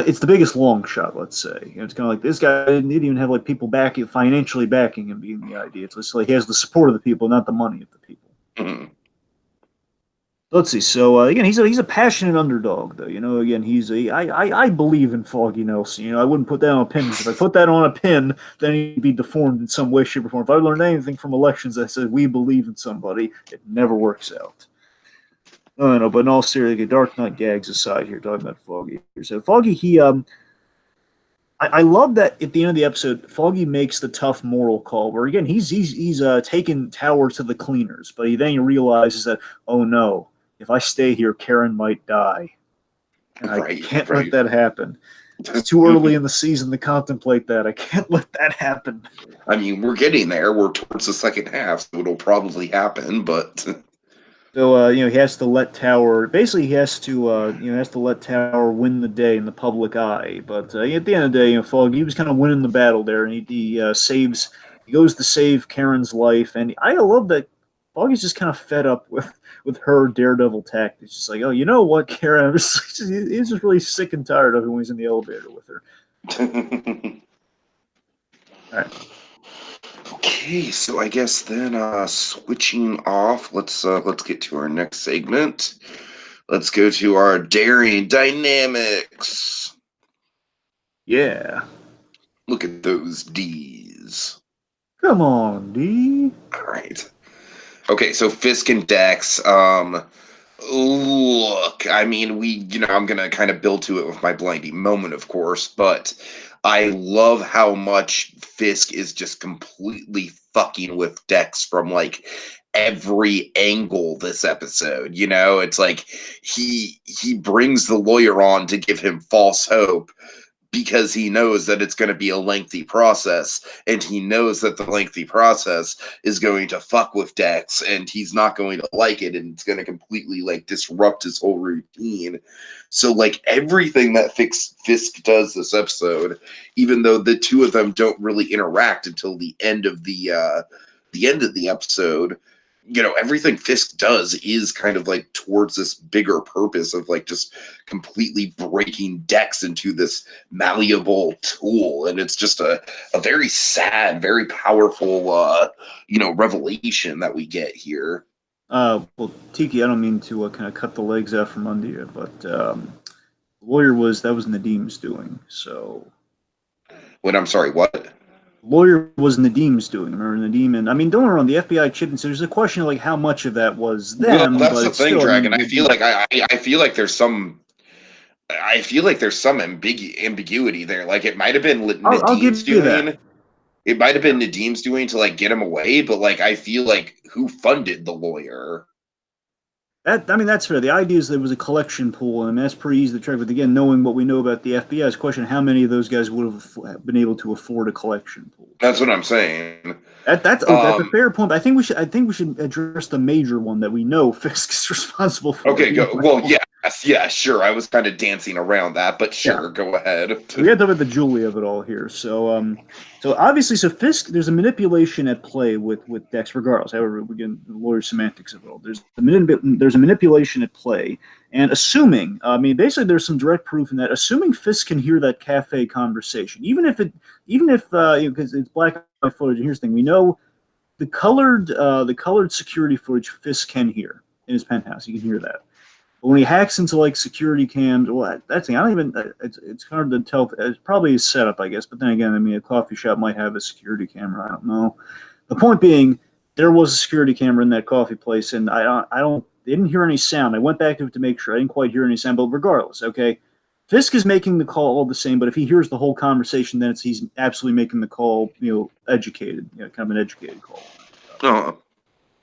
it's the biggest long shot. Let's say it's kind of like this guy didn't even have like people backing financially backing him being the idea. It's just like he has the support of the people, not the money of the people. Mhm. Let's see. So again, he's a passionate underdog, though. Again, I believe in Foggy Nelson. I wouldn't put that on a pin because if I put that on a pin, then he'd be deformed in some way, shape, or form. If I learned anything from elections that said we believe in somebody, it never works out. No. But in all seriousness, Dark Knight gags aside, here talking about Foggy. So Foggy, I love that at the end of the episode, Foggy makes the tough moral call where again he's taking Tower to the cleaners, but then he realizes that oh no, if I stay here, Karen might die, and I Right, can't let right. that happen. It's too early in the season to contemplate that. I can't let that happen. I mean, we're getting there. We're towards the second half, so it'll probably happen. But So he has to let Tower. Basically, he has to let Tower win the day in the public eye. But at the end of the day, Foggy he was kind of winning the battle there, and he saves. He goes to save Karen's life, and I love that Foggy's just kind of fed up with her Daredevil tactics. Just like, oh, you know what, Karen? He's just really sick and tired of it when he's in the elevator with her. All right. okay, so I guess then switching off, let's get to our next segment. Let's go to our daring dynamics. Yeah. Look at those D's. Come on, D. All right. Okay, so Fisk and Dex. Look, I mean, I'm gonna kind of build to it with my blinding moment, of course, but I love how much Fisk is just completely fucking with Dex from like every angle this episode. It's like he brings the lawyer on to give him false hope because he knows that it's going to be a lengthy process, and he knows that the lengthy process is going to fuck with Dex, and he's not going to like it, and it's going to completely like disrupt his whole routine. So like everything that Fisk does this episode, even though the two of them don't really interact until the end of the episode, everything Fisk does is kind of like towards this bigger purpose of like just completely breaking Dex into this malleable tool. And it's just a very sad, very powerful, revelation that we get here. Well, Tiki, I don't mean to kind of cut the legs out from under you, but lawyer was Nadeem's doing. So, I'm sorry, what? lawyer was Nadeem's doing. Remember Nadeem? And I mean, don't get me wrong, the FBI chipped in. So there's a question of like how much of that was Well, them, that's but the it's thing, still. I Dragon. mean, I feel like I feel like there's some. I feel like there's some ambiguity there. Like it might have been I'll Nadeem's give you that. doing. It might have Yeah. been Nadeem's doing to like get him away, but like I feel like who funded the lawyer? That's fair. The idea is there was a collection pool, and that's pretty easy to track. But again, knowing what we know about the FBI's question, how many of those guys would have been able to afford a collection pool? That's what So I'm saying. that's a fair point. I think we should address the major one that we know Fisk is responsible for. Okay, go. Well, yeah, Yeah, sure. I was kind of dancing around that, but Yeah. sure, go ahead. We got to look at the Julie of it all here. So obviously, so Fisk, there's a manipulation at play with Dex, regardless. However, we get the lawyer semantics of it all. There's a manipulation at play, and assuming, I mean, basically, there's some direct proof in that. Assuming Fisk can hear that cafe conversation, even if because it's black and white footage. And here's the thing: we know the colored security footage Fisk can hear in his penthouse. He can hear that. But when he hacks into like security cams, well, that's the thing. I don't even. It's hard to tell. It's probably a setup, I guess. But then again, I mean, a coffee shop might have a security camera. I don't know. The point being, there was a security camera in that coffee place, and I don't. They didn't hear any sound. I went back to it to make sure. I didn't quite hear any sound. But regardless, okay. Fisk is making the call all the same, but if he hears the whole conversation, then he's absolutely making the call, educated, kind of an educated call.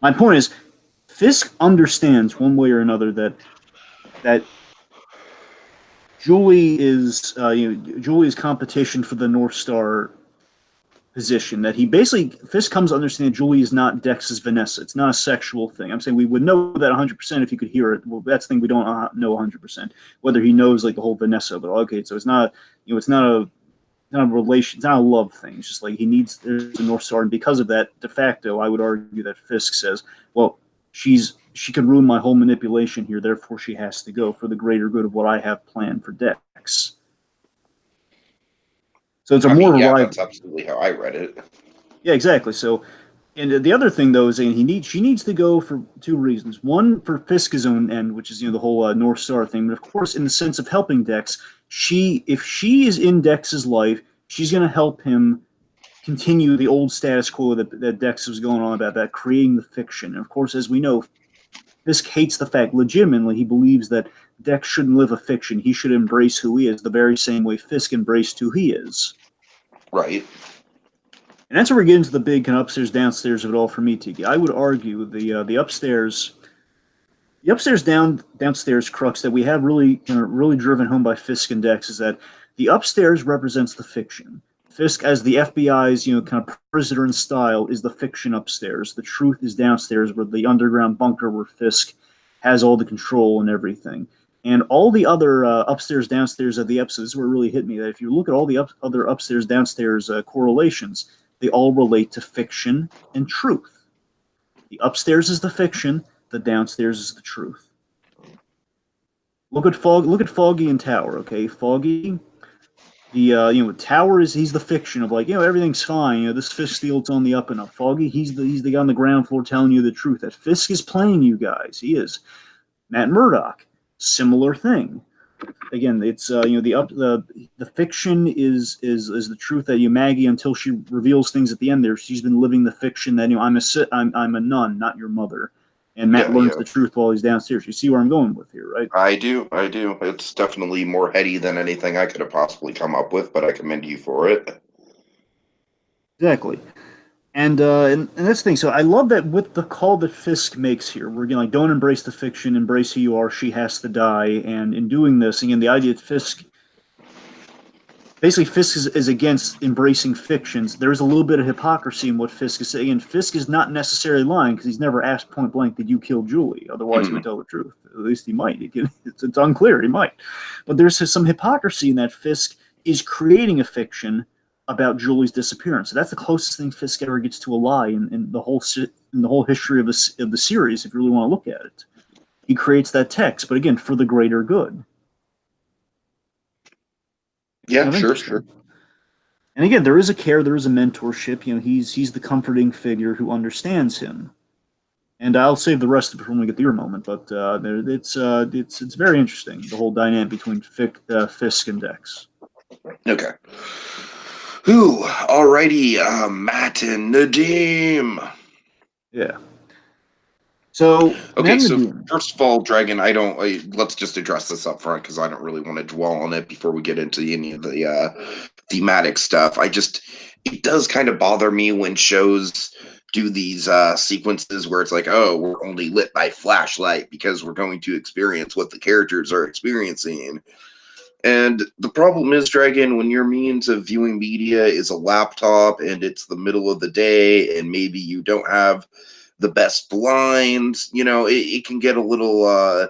My point is, Fisk understands one way or another that Julie is Julie's competition for the North Star position. That he basically Fisk comes to understand Julie is not Dex's Vanessa. It's not a sexual thing. I'm saying we would know that 100% if he could hear it. Well, that's the thing we don't know 100% whether he knows like the whole Vanessa. But okay, so it's not it's not a relation. It's not a love thing. It's just like there's a North Star, and because of that, de facto, I would argue that Fisk says, well, she could ruin my whole manipulation here, therefore she has to go for the greater good of what I have planned for Dex. So it's that's absolutely how I read it. Yeah, exactly. So, and the other thing though is she needs to go for two reasons. One, for Fisk's own end, which is the whole North Star thing, but of course in the sense of helping Dex, if she is in Dex's life, she's going to help him continue the old status quo that Dex was going on about that creating the fiction. And of course, as we know, Fisk hates the fact, legitimately, he believes that Dex shouldn't live a fiction. He should embrace who he is the very same way Fisk embraced who he is. Right. And that's where we get into the big kind of upstairs, downstairs of it all for me, Tiki. I would argue the upstairs, downstairs crux that we have really driven home by Fisk and Dex is that the upstairs represents the fiction. Fisk, as the FBI's kind of prisoner in style, is the fiction upstairs. The truth is downstairs, where the underground bunker where Fisk has all the control and everything. And all the other upstairs, downstairs of the episodes where it really hit me that if you look at all the other upstairs, downstairs correlations, they all relate to fiction and truth. The upstairs is the fiction. The downstairs is the truth. Look at Foggy and Tower. Okay, Foggy. Tower he's the fiction of like everything's fine. This Fisk steal's on the up and up. Foggy, he's the guy on the ground floor telling you the truth. That Fisk is playing you guys. He is. Matt Murdock, similar thing. Again, it's the fiction is the truth that Maggie, until she reveals things at the end there, she's been living the fiction that I'm a nun, not your mother. And Matt learns the truth while he's downstairs. You see where I'm going with here, right? I do. It's definitely more heady than anything I could have possibly come up with, but I commend you for it. Exactly. And that's the thing. So I love that with the call that Fisk makes here, we're like, don't embrace the fiction, embrace who you are. She has to die. And in doing this, again, the idea that Fisk is against embracing fictions. There is a little bit of hypocrisy in what Fisk is saying. And Fisk is not necessarily lying because he's never asked point blank, did you kill Julie? Otherwise, he would tell the truth. At least he might. It's unclear. He might. But there's some hypocrisy in that Fisk is creating a fiction about Julie's disappearance. So that's the closest thing Fisk ever gets to a lie in the whole history of the series. If you really want to look at it, he creates that text, but again, for the greater good. Yeah, sure. And again, there is a care, there is a mentorship. He's the comforting figure who understands him. And I'll save the rest of it when we get to your moment. But it's very interesting, the whole dynamic between Fisk and Dex. Okay. Ooh, alrighty, Matt and Nadeem. Yeah. So okay, so first of all, Dragon, let's just address this up front because I don't really want to dwell on it before we get into any of the thematic stuff. It does kind of bother me when shows do these sequences where it's like, oh, we're only lit by flashlight because we're going to experience what the characters are experiencing. And the problem is, Dragon, when your means of viewing media is a laptop and it's the middle of the day and maybe you don't have the best blinds, it can get a little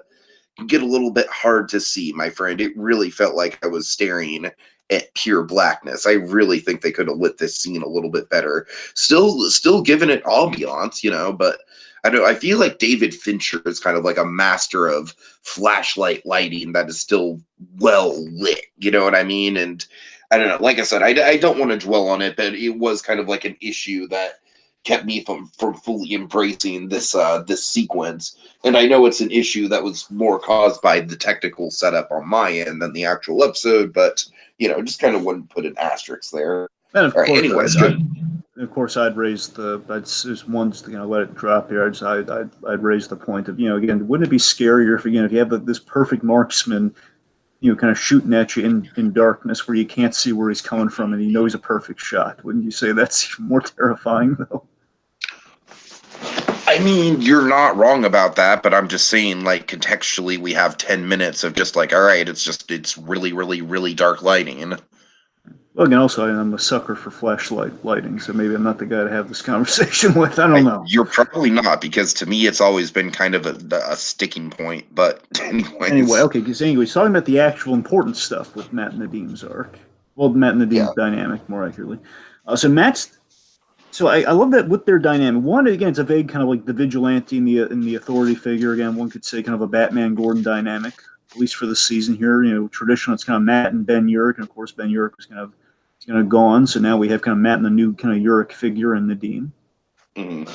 get a little bit hard to see, my friend. It really felt like I was staring at pure blackness. I really think they could have lit this scene a little bit better. Still giving it ambiance, but I don't know. I feel like David Fincher is kind of like a master of flashlight lighting that is still well lit. You know what I mean? And I don't know. Like I said, I don't want to dwell on it, but it was kind of like an issue that kept me from fully embracing this sequence. And I know it's an issue that was more caused by the technical setup on my end than the actual episode, but just kind of wouldn't put an asterisk there. And of All right. course, Anyways, good. I'd raise just one, let it drop here. I'd raise the point of, again, wouldn't it be scarier if you have this perfect marksman, kind of shooting at you in darkness where you can't see where he's coming from and he's a perfect shot? Wouldn't you say that's even more terrifying, though? I mean, you're not wrong about that, but I'm just saying, like, contextually, we have 10 minutes of just like, all right, it's really, really, really dark lighting. Well, again, also, I'm a sucker for flashlight lighting, so maybe I'm not the guy to have this conversation with. I don't know. You're probably not, because to me, it's always been kind of a sticking point. But anyways. Anyway, talking about the actual important stuff with Matt and Nadeem's arc. Well, Matt and Nadeem's dynamic, more accurately. So I love that with their dynamic. One, again, it's a vague kind of like the vigilante and the authority figure. Again, one could say kind of a Batman Gordon dynamic, at least for the season here. Traditionally, it's kind of Matt and Ben Urich, and of course Ben Urich was kind of gone. So now we have kind of Matt and the new kind of Urich figure in Nadeem. Mm-hmm.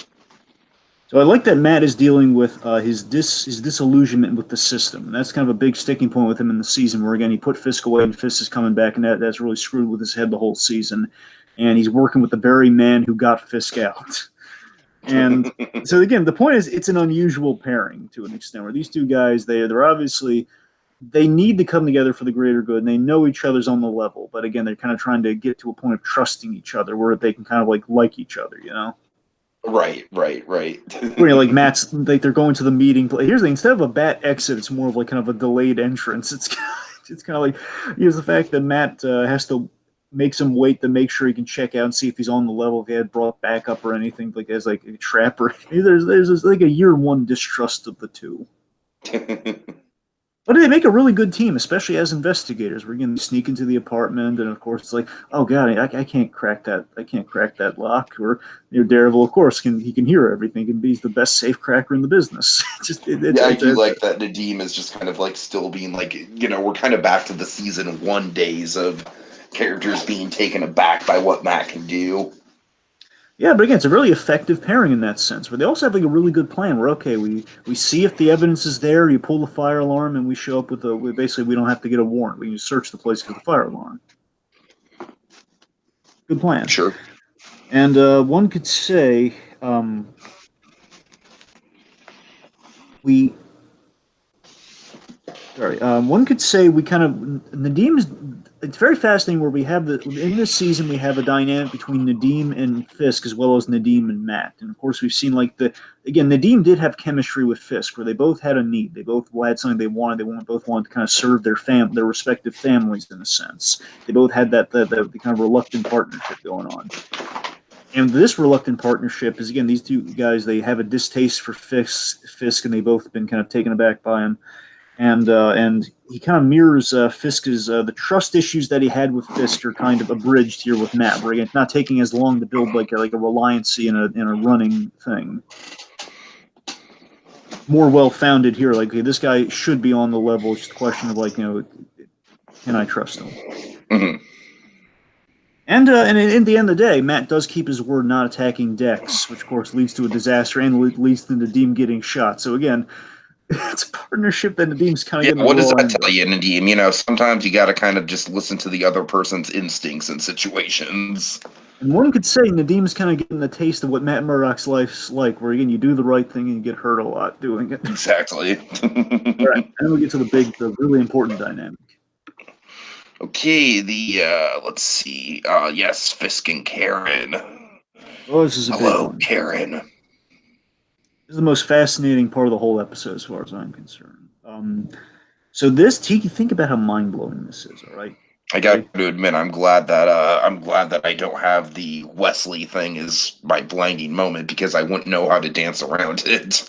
So I like that Matt is dealing with his disillusionment with the system. And that's kind of a big sticking point with him in the season, where again he put Fisk away and Fisk is coming back, and that's really screwed with his head the whole season. And he's working with the very man who got Fisk out. And so again, the point is it's an unusual pairing to an extent, where these two guys, they're obviously, they need to come together for the greater good, and they know each other's on the level. But again, they're kind of trying to get to a point of trusting each other where they can kind of like each other, Right. Where like Matt's like they're going to the meeting. Here's the thing: instead of a bat exit, it's more of like kind of a delayed entrance. It's kind of like here's the fact that Matt has to make some wait to make sure he can check out and see if he's on the level, if he had brought backup or anything, like as like a trapper. There's like a year one distrust of the two. But they make a really good team, especially as investigators. We're going to sneak into the apartment, and of course, it's like, oh god, I can't crack that. I can't crack that lock. Or Daredevil, of course, can hear everything, and he's the best safe cracker in the business. I do like that Nadeem is just kind of like still being like, we're kind of back to the season 1 days of characters being taken aback by what Matt can do. Yeah, but again, it's a really effective pairing in that sense, where they also have like a really good plan. Where okay, we see if the evidence is there, you pull the fire alarm, and we show up with basically we don't have to get a warrant. We can search the place with the fire alarm. Good plan. Sure. And one could say one could say we kind of Nadeem's. It's very fascinating where we have in this season we have a dynamic between Nadeem and Fisk as well as Nadeem and Matt, and of course we've seen Nadeem did have chemistry with Fisk where they both had a need, they both had something they both wanted to kind of serve their respective families in a sense. They both had the kind of reluctant partnership going on. And this reluctant partnership is, again, these two guys, they have a distaste for Fisk, and they've both been kind of taken aback by him. And he kind of mirrors Fisk's the trust issues that he had with Fisk are kind of abridged here with Matt, where again, it's not taking as long to build like a reliancy in a running thing. More well founded here, like okay, this guy should be on the level. It's just a question of like can I trust him? Mm-hmm. And in the end of the day, Matt does keep his word, not attacking Dex, which of course leads to a disaster and leads to Nadeem getting shot. So again, it's a partnership that Nadeem's kind of getting. What does that tell you, Nadeem? Sometimes you got to kind of just listen to the other person's instincts in situations. And one could say Nadeem's kind of getting a taste of what Matt Murdock's life's like, where again you do the right thing and you get hurt a lot doing it. Exactly. Right. And then we get to the really important dynamic. Okay, let's see. Yes, Fisk and Karen. Oh, this is a Hello, big one. Karen. This is the most fascinating part of the whole episode, as far as I'm concerned. So this, Tiki, think about how mind-blowing this is, all right? I got to admit, I'm glad that I don't have the Wesley thing as my blinding moment, because I wouldn't know how to dance around it.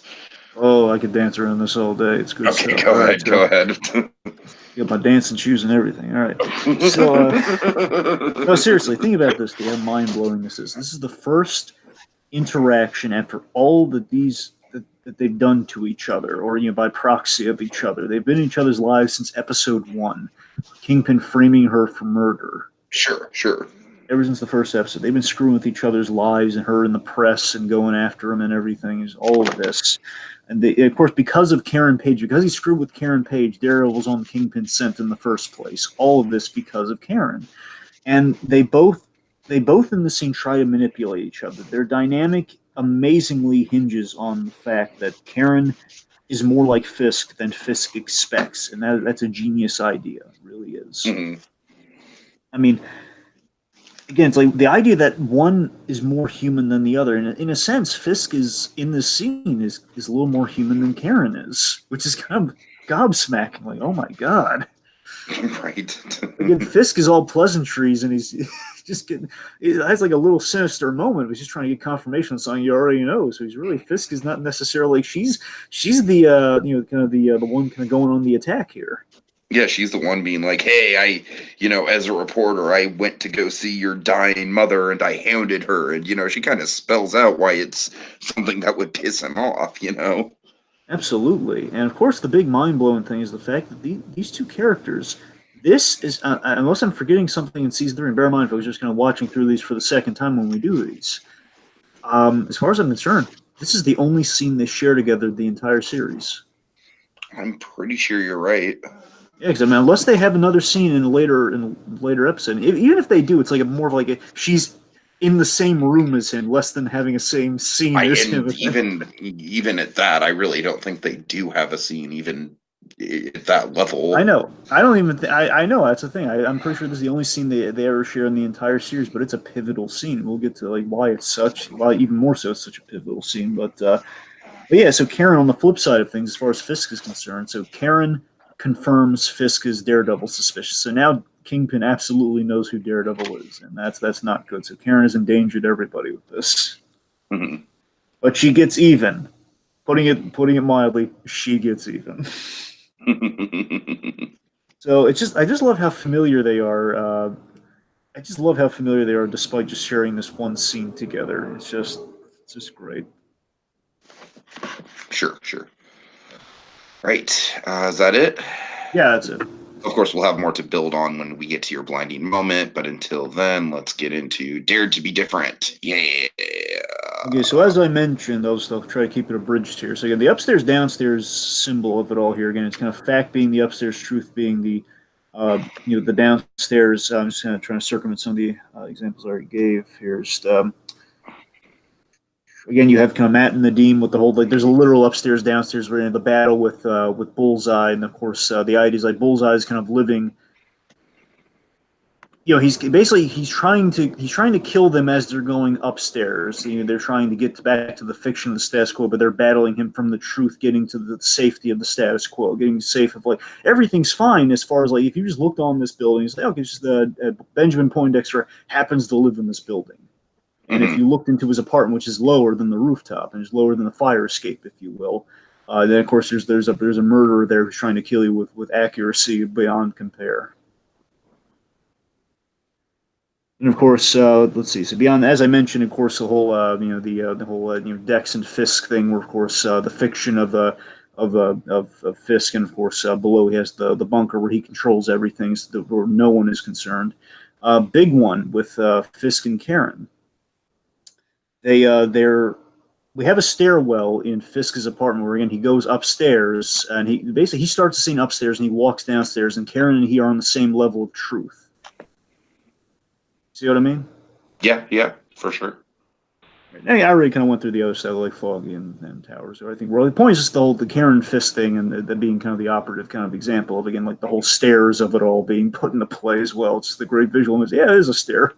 Oh, I could dance around this all day. It's good Okay, stuff. All go right, ahead. so Go ahead. got my dancing shoes and everything. All right. So, no, seriously, think about this. How mind blowing this is. This is the first interaction after all that they've done to each other, or by proxy of each other. They've been in each other's lives since episode one. Kingpin framing her for murder. Sure, sure. Ever since the first episode, they've been screwing with each other's lives and her in the press and going after him and everything. Is all of this, and of course, because of Karen Page, because he screwed with Karen Page, Daredevil's on the Kingpin scent in the first place. All of this because of Karen, and they both in the scene try to manipulate each other. Their dynamic amazingly hinges on the fact that Karen is more like Fisk than Fisk expects, and that's a genius idea. It really is. Hmm. I mean, again, it's like the idea that one is more human than the other. In a sense, Fisk is in this scene is a little more human than Karen is, which is kind of gobsmacking. Like, oh my god. Right. Again, Fisk is all pleasantries, and he's just getting. It has like a little sinister moment. He's just trying to get confirmation on something you already know. So he's really Fisk is not necessarily she's the kind of the one kind of going on the attack here. Yeah, she's the one being like, "Hey, as a reporter, I went to go see your dying mother, and I hounded her." And she kind of spells out why it's something that would piss him off. Absolutely, and of course, the big mind blowing thing is the fact that these two characters. This is unless I'm forgetting something in season three. And bear in mind, if I was just kind of watching through these for the second time when we do these. As far as I'm concerned, this is the only scene they share together the entire series. I'm pretty sure you're right. Yeah, because I mean, unless they have another scene in a later episode, even if they do, it's like more of like she's in the same room as him, less than having a same scene as him. And even at that, I really don't think they do have a scene even at that I level. know. I don't even. I know that's the thing. I'm pretty sure this is the only scene they ever share in the entire series, but it's a pivotal scene. We'll get to like why even more so it's such a pivotal scene. But yeah, so Karen, on the flip side of things, as far as Fisk is concerned, so Karen confirms Fisk is Daredevil suspicious. So now Kingpin absolutely knows who Daredevil is, and that's not good. So Karen has endangered everybody with this. Mhm. But she gets even. Putting it mildly, she gets even. So I just love how familiar they are. I just love how familiar they are, despite just sharing this one scene together. It's just great. Sure, sure. Right. Is that it? Yeah, that's it. Of course, we'll have more to build on when we get to your blinding moment, but until then, let's get into Dared to be Different. Yeah. Okay, so as I mentioned, I'll try to keep it abridged here. So again, the upstairs downstairs symbol of it all here. Again, it's kind of fact being the upstairs, truth being the downstairs. I'm just kind of trying to circumvent some of the examples I already gave here. Just again, you have kind of Matt and Nadeem with the whole like. There's a literal upstairs downstairs where the battle with Bullseye, and of course the idea is like Bullseye is kind of living. He's trying to kill them as they're going upstairs. They're trying to get back to the fiction of the status quo, but they're battling him from the truth, getting to the safety of the status quo, getting safe of like everything's fine as far as like if you just looked on this building, it's like okay, it's just Benjamin Poindexter happens to live in this building, and if Hmm. you looked into his apartment, which is lower than the rooftop and is lower than the fire escape, if you will, then of course there's a murderer there who's trying to kill you with accuracy beyond compare. And of course, let's see. So beyond, as I mentioned, of course, the whole, the whole, Dex and Fisk thing, where of course the fiction of Fisk, and of course below he has the bunker where he controls everything, so where no one is concerned. Big one with Fisk and Karen. They're we have a stairwell in Fisk's apartment where again he goes upstairs and he starts the scene upstairs and he walks downstairs and Karen and he are on the same level of truth. See what I mean? Yeah, yeah, for sure. I already kind of went through the other side, like Foggy and Towers. So I think well, the point is just the Karen Fisk thing and that being kind of the operative kind of example of again like the whole stairs of it all being put into play as well. It's just the great visual image. Yeah, there's a stair.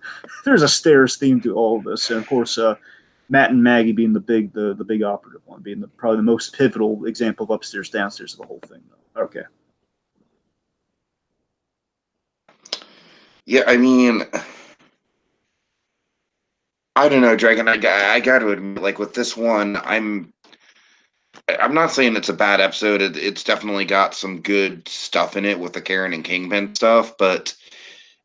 There's a stairs theme to all of this, and of course Matt and Maggie being the big operative one, being probably the most pivotal example of upstairs downstairs of the whole thing. Though. Okay. Yeah, I mean, I don't know, Dragon. I got to admit, like with this one, I'm not saying it's a bad episode. It's definitely got some good stuff in it with the Karen and Kingpin stuff, but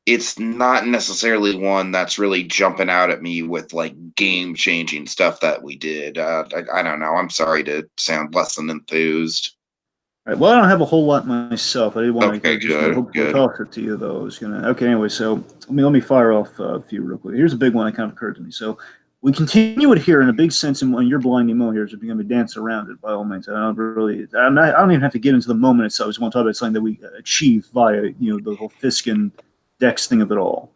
it's not necessarily one that's really jumping out at me with like game-changing stuff that we did. I don't know. I'm sorry to sound less than enthused. All right, well, I don't have a whole lot myself. I didn't want to Okay, just good, hopefully good. talk it to you though. I was gonna okay. Anyway, so let me fire off a few real quick. Here's a big one that kind of occurred to me. So we continue it here in a big sense, and when you're blinding Mo here, so we're going to dance around it by all means. I don't even have to get into the moment itself. I just want to talk about something that we achieve via the whole Fisk and Dex thing of it all.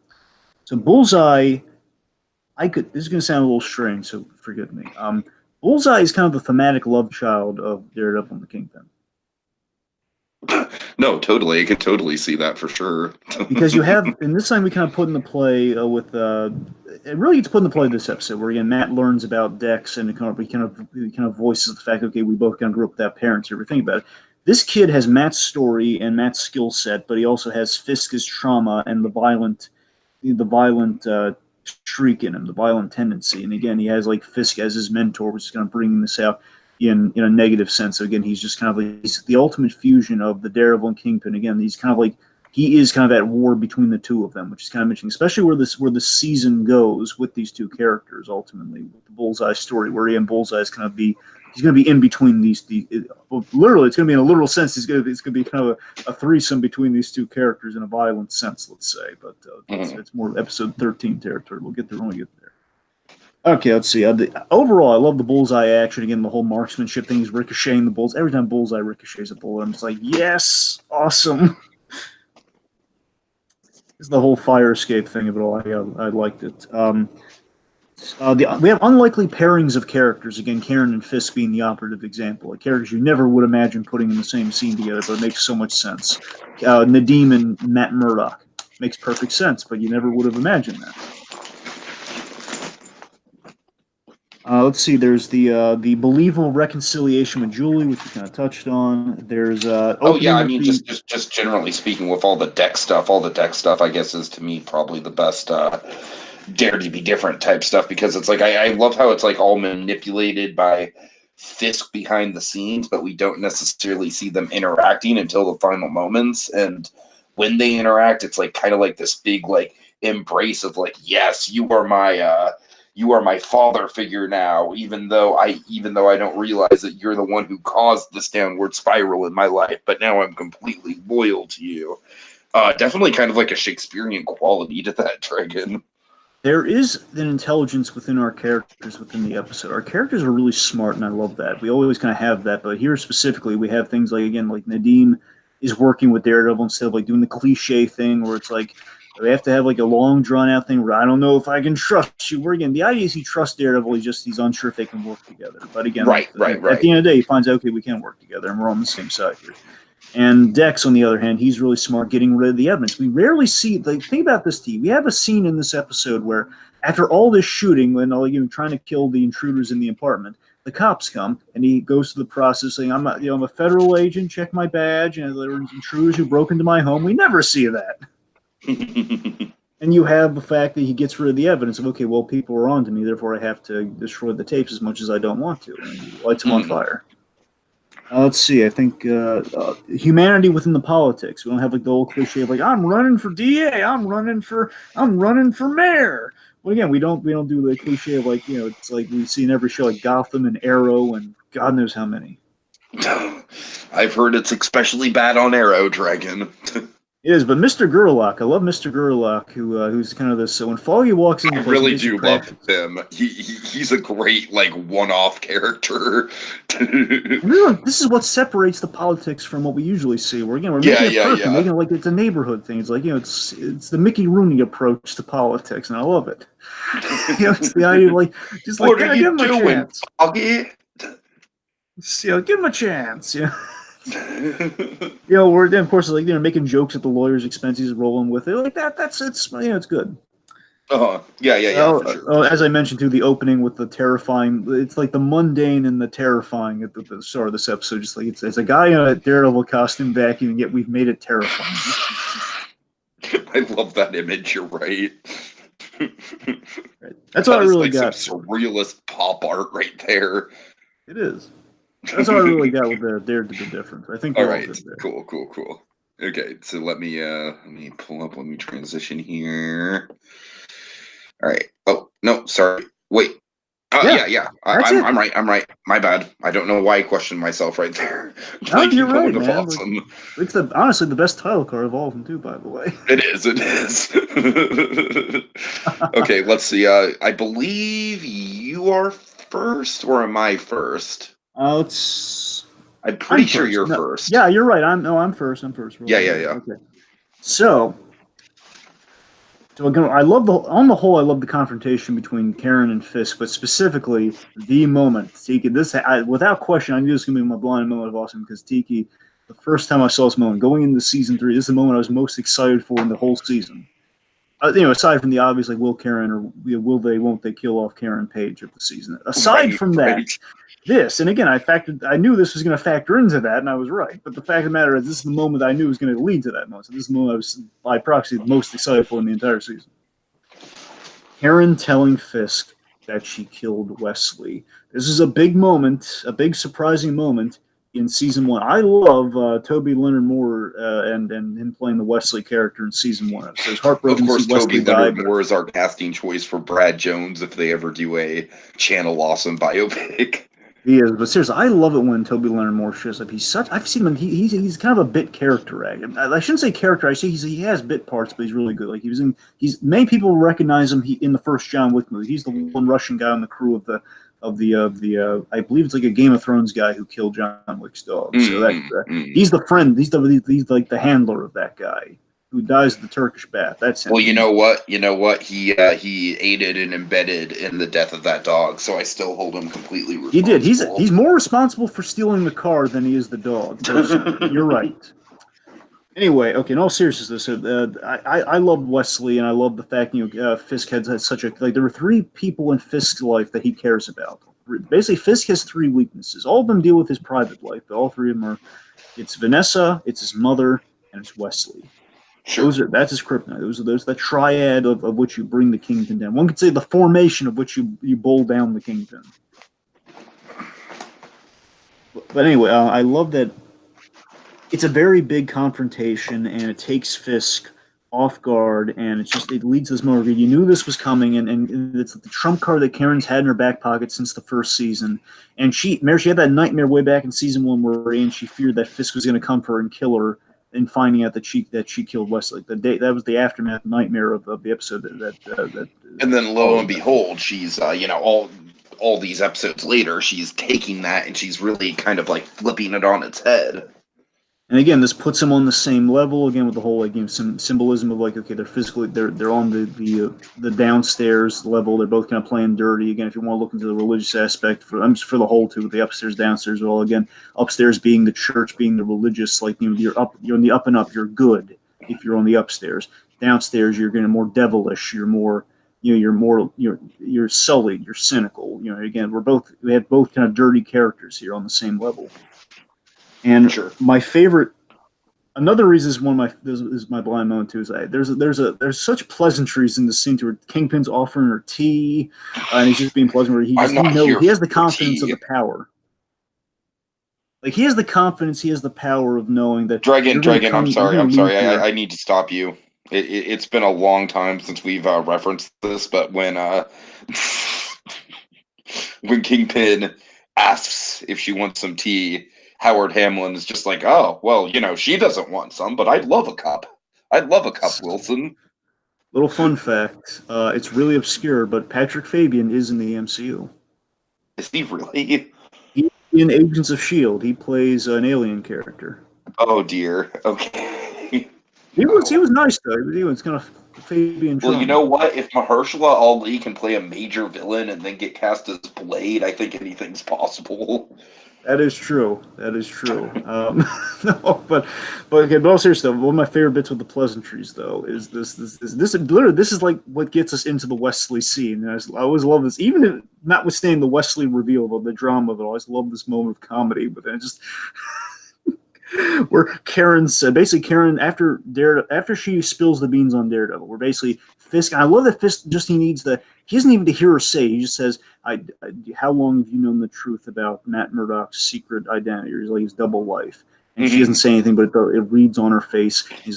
So Bullseye, this is going to sound a little strange, so forgive me. Bullseye is kind of the thematic love child of Daredevil and the Kingpin. No, totally. I could totally see that for sure. Because you have, and this time we kind of put into play it really gets put into play this episode where again Matt learns about Dex and he kind of voices the fact, okay, we both kind of grew up without parents and everything about it. This kid has Matt's story and Matt's skill set, but he also has Fisk's trauma and the violent streak in him, the violent tendency. And again, he has like Fisk as his mentor, which is kind of bringing this out in a negative sense. So again, he's just kind of like he's the ultimate fusion of the Daredevil and Kingpin. Again, he's kind of like he is kind of at war between the two of them, which is kind of interesting, especially where the season goes with these two characters. Ultimately, with the Bullseye story, where he and Bullseye is going to be. He's going to be in between these. Literally, it's going to be in a literal sense. It's going to be kind of a threesome between these two characters in a violent sense, let's say. But it's more episode 13 territory. We'll get there when we get there. Okay, let's see. Overall, I love the Bullseye action. Again, the whole marksmanship thing. He's ricocheting the bulls. Every time Bullseye ricochets a bullet, I'm just like, yes, awesome. It's the whole fire escape thing of it all. I liked it. We have unlikely pairings of characters. Again, Karen and Fisk being the operative example. Like characters you never would imagine putting in the same scene together, but it makes so much sense. Nadeem and Matt Murdock makes perfect sense, but you never would have imagined that. Let's see. There's the believable reconciliation with Julie, which we kind of touched on. There's oh yeah, I mean just generally speaking, with all the Dex stuff, I guess is to me probably the best Dare to Be Different type stuff because it's like I love how it's like all manipulated by Fisk behind the scenes, but we don't necessarily see them interacting until the final moments. And when they interact, it's like kind of like this big like embrace of like, yes, you are my father figure now, even though I don't realize that you're the one who caused this downward spiral in my life, but now I'm completely loyal to you. Definitely kind of like a Shakespearean quality to that dragon. There is an intelligence within our characters within the episode. Our characters are really smart, and I love that. We always kind of have that, but here specifically, we have things like, again, like Nadeem is working with Daredevil instead of like doing the cliche thing where it's like, we have to have like a long drawn out thing where I don't know if I can trust you. Where again, the idea is he trusts Daredevil, he's unsure if they can work together. But again, right. At the end of the day, he finds out, okay, we can work together, and we're on the same side here. And Dex, on the other hand, he's really smart getting rid of the evidence. We rarely see, like, think about this, T. We have a scene in this episode where, after all this shooting, when trying to kill the intruders in the apartment, the cops come, and he goes through the process saying, I'm a federal agent, check my badge, and there were intruders who broke into my home. We never see that. And you have the fact that he gets rid of the evidence of, okay, well, people are on to me, therefore I have to destroy the tapes as much as I don't want to. And he lights them on fire. Let's see. I think humanity within the politics. We don't have like the old cliche of like I'm running for DA, I'm running for mayor. Well, again, we don't do the cliche of like it's like we see in every show like Gotham and Arrow and God knows how many. I've heard it's especially bad on Arrow, Dragon. It is, but Mr. Gerlach, I love Mr. Gerlach, who's kind of this. So when Foggy walks into I really do love him. He's a great like one-off character. Really, this is what separates the politics from what we usually see. We're making it perfect, making it like it's a neighborhood thing. It's like it's the Mickey Rooney approach to politics, and I love it. It's the idea of like just like give him a chance. Foggy? Give him a chance. We're then of course like making jokes at the lawyer's expense. He's rolling with it like that. It's good. Yeah. For sure. As I mentioned too, the opening with the terrifying. It's like the mundane and the terrifying at the start of this episode. Just like it's a guy in a Daredevil costume vacuum, and yet we've made it terrifying. I love that image. You're right. That's what I really like got. Some surrealist pop art right there. It is. That's all I really got with the Daredevil difference. I think All we're all right, good there. cool. Okay, so let me pull up. Let me transition here. All right. Oh no, sorry. Wait. Yeah. That's it. I'm right. I'm right. My bad. I don't know why I questioned myself right there. No, you're Thinking that right, would have man. Like, awesome. it's honestly the best title card of all of them, too. By the way. It is. It is. Okay, let's see. I believe you are first, or am I first? Let's. I'm I'm pretty sure first. you're No, first. yeah, you're right. I'm first. I'm first. Yeah, Roll yeah, over. yeah. Okay. So, again, I love on the whole, I love the confrontation between Karen and Fisk, but specifically the moment Tiki. Without question, I knew this was gonna be my blind moment of awesome because Tiki. The first time I saw this moment going into season 3, this is the moment I was most excited for in the whole season. Aside from the obvious, like will Karen or will they, won't they kill off Karen Page of the season. Aside Right, from right. that, and again, I knew this was going to factor into that, and I was right. But the fact of the matter is, this is the moment I knew was going to lead to that moment. So this is the moment I was, by proxy, most excited for in the entire season. Karen telling Fisk that she killed Wesley. This is a big moment, a big surprising moment in season 1. I love Toby Leonard Moore and him playing the Wesley character in season 1. So it's heartbroken Of to see course, Toby Wesley die. Leonard Moore is our casting choice for Brad Jones if they ever do a Channel Awesome biopic. He is, but seriously, I love it when Toby Leonard Moore shows up. I've seen him. He's kind of a bit character actor. I shouldn't say character. I say he has bit parts, but he's really good. Like many people recognize him in the first John Wick movie. He's the one Russian guy on the crew of I believe it's like a Game of Thrones guy who killed John Wick's dog. So he's the friend. He's like the handler of that guy who dies the Turkish bath. That's him. Well, you know what? He aided and embedded in the death of that dog, so I still hold him completely He did. responsible. He's more responsible for stealing the car than he is the dog. You're right. Anyway, okay. In all seriousness, I love Wesley, and I love the fact Fisk had such a like. There were 3 people in Fisk's life that he cares about. Basically, Fisk has 3 weaknesses. All of them deal with his private life, but all 3 of them are. It's Vanessa, it's his mother, and it's Wesley. Sure. That's his kryptonite. Those the triad of which you bring the kingpin down. One could say the formation of which you bowl down the kingpin. But anyway, I love that it's a very big confrontation, and it takes Fisk off guard, and it leads to this moment where you knew this was coming, and it's the trump card that Karen's had in her back pocket since the first season, and she had that nightmare way back in season 1 where she feared that Fisk was going to come for her and kill her, and finding out that she killed Wesley. That was the aftermath nightmare of the episode that and then lo and behold, she's all these episodes later, she's taking that and she's really kind of like flipping it on its head. And again, this puts them on the same level again with the whole symbolism of like, okay, they're on the downstairs level. They're both kind of playing dirty. Again, if you want to look into the religious aspect for the whole too, the upstairs downstairs. Well, again, upstairs being the church, being the religious, like you're in the up and up. You're good if you're on the upstairs. Downstairs, you're getting more devilish. You're more you're sullied. You're cynical. Again, we have both kind of dirty characters here on the same level. And sure. My favorite, another reason is my blind moment too. Is there's such pleasantries in the scene where Kingpin's offering her tea, and he's just being pleasant. Where he has the confidence of the power. Like he has the confidence, he has the power of knowing that. Dragon. I'm sorry. I need to stop you. It's been a long time since we've referenced this, but when Kingpin asks if she wants some tea, Howard Hamlin is just like, oh, well, she doesn't want some, but I'd love a cup. I'd love a cup, Wilson. Little fun fact, it's really obscure, but Patrick Fabian is in the MCU. Is he really? He's in Agents of S.H.I.E.L.D. He plays an alien character. Oh, dear. Okay. He was nice, though. He was kind of Fabian. Well, you know what? If Mahershala Ali can play a major villain and then get cast as Blade, I think anything's possible. That is true. No, but okay. But all seriously, though, one of my favorite bits with the pleasantries, though, is this literally this is like what gets us into the Wesley scene. And I always love this, even if notwithstanding the Wesley reveal of the drama of it. I always love this moment of comedy. But then just where Karen said, basically Karen after she spills the beans on Daredevil, where basically Fisk, and I love that Fisk just he doesn't even to hear her say, he just says, how long have you known the truth about Matt Murdock's secret identity, or his double life? And she doesn't say anything, but it reads on her face. Thank you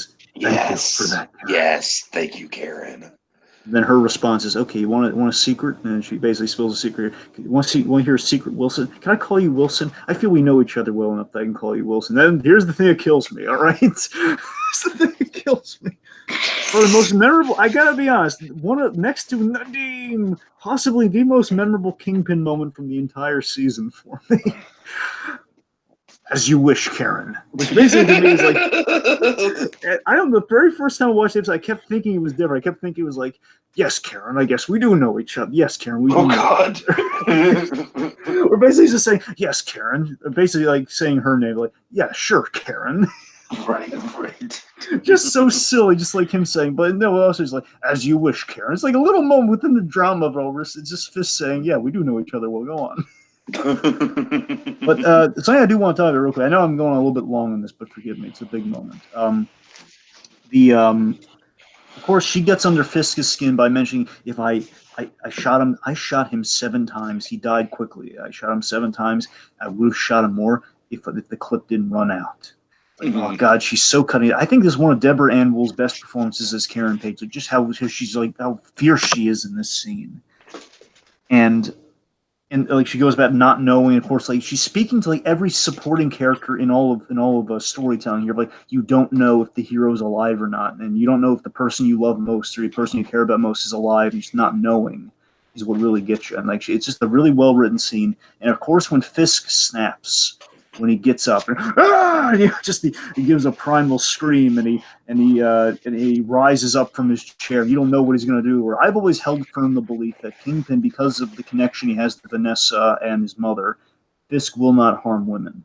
for that, Karen. Yes, thank you, Karen. Then her response is, okay, you want a secret? And she basically spills a secret. You want to hear a secret, Wilson? Can I call you Wilson? I feel we know each other well enough that I can call you Wilson. Then here's the thing that kills me, all right? Here's the thing that kills me. For the most memorable, I gotta be honest, next to Nadeem, possibly the most memorable Kingpin moment from the entire season for me. As you wish, Karen. Which basically to me is like, I don't know, the very first time I watched it, I kept thinking it was different. I kept thinking it was like, yes, Karen, I guess we do know each other. Yes, Karen, we do know. God. We're basically just saying, yes, Karen. Basically like saying her name, like, yeah, sure, Karen. Right. Just so silly, just like him saying, but no, also he's like, as you wish, Karen. It's like a little moment within the drama of all this. It's just Fisk saying, yeah, we do know each other. We'll go on. But something I do want to talk about real quick. I know I'm going a little bit long on this, but forgive me. It's a big moment. Of course, she gets under Fisk's skin by mentioning, if I shot him 7 times. He died quickly. I shot him 7 times. I would have shot him more if the clip didn't run out. Like, oh God, she's so cutting. I think this is one of Deborah Ann Wool's best performances as Karen Page. Like, just how she's like, how fierce she is in this scene, and like she goes about not knowing. Of course, like she's speaking to like every supporting character in all of storytelling here. Like, you don't know if the hero's alive or not, and you don't know if the person you love most or the person you care about most is alive. And just not knowing is what really gets you. And like, it's just a really well written scene. And of course, when Fisk snaps, when he gets up and he gives a primal scream, and he rises up from his chair. You don't know what he's going to do. Or I've always held firm the belief that Kingpin, because of the connection he has to Vanessa and his mother, Fisk will not harm women.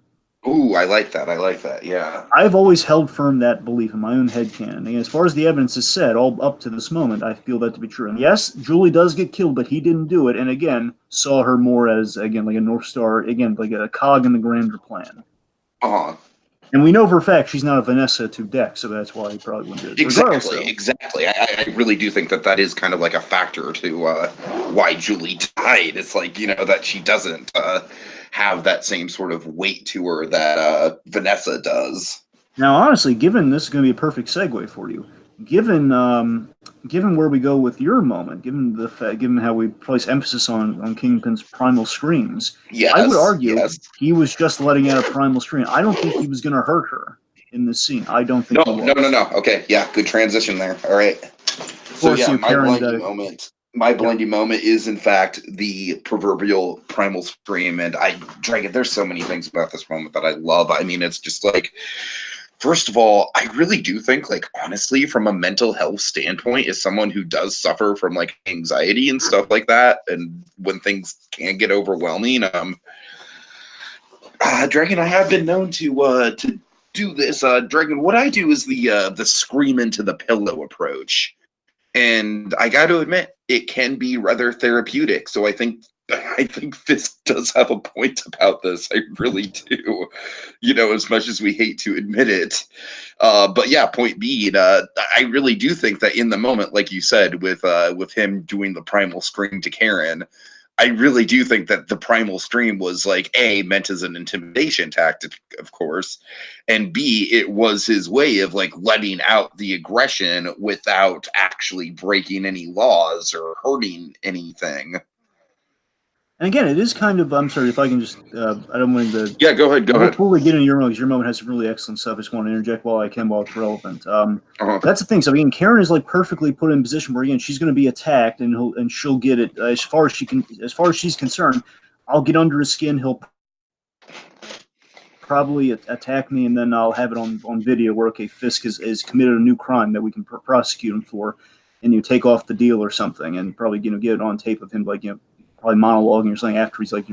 Ooh, I like that. Yeah. I've always held firm that belief in my own headcanon. And as far as the evidence is said, all up to this moment, I feel that to be true. And yes, Julie does get killed, but he didn't do it. And again, saw her more as, again, like a North Star, again, like a cog in the grander plan. And we know for a fact she's not a Vanessa to Dex, so that's why he probably wouldn't do it. Exactly. I really do think that is kind of like a factor to why Julie died. It's like, that she doesn't have that same sort of weight to her that Vanessa does. Now, honestly, given this is going to be a perfect segue for you, given where we go with your moment, given how we place emphasis on Kingpin's primal screams, I would argue he was just letting out a primal scream. I don't think he was going to hurt her in this scene. I don't think he was. No. Okay, yeah, good transition there. All right. So yeah, my blinding moment is in fact the proverbial primal scream, and Dragon, there's so many things about this moment that I love. I mean, it's just like, first of all, I really do think, like, honestly, from a mental health standpoint, as someone who does suffer from like anxiety and stuff like that, and when things can get overwhelming, Dragon, I have been known to do this. Dragon, what I do is the scream into the pillow approach. And I got to admit, it can be rather therapeutic. So I think Fisk does have a point about this. I really do. As much as we hate to admit it. But yeah, point being, I really do think that in the moment, like you said, with him doing the primal scream to Karen, I really do think that the primal scream was like, A, meant as an intimidation tactic, of course, and B, it was his way of like letting out the aggression without actually breaking any laws or hurting anything. And again, it is kind of, I'm sorry if I can just, I don't want to. Yeah, go ahead. Before we get into your moment, because your moment has some really excellent stuff. I just want to interject while I can, while it's relevant. That's the thing. So again, Karen is like perfectly put in a position where, again, she's going to be attacked, and she'll get it as far as she's concerned. I'll get under his skin. He'll probably attack me, and then I'll have it on video where, okay, Fisk has committed a new crime that we can prosecute him for, and you take off the deal or something, and probably get it on tape of him, like, probably monologuing or something after he's like,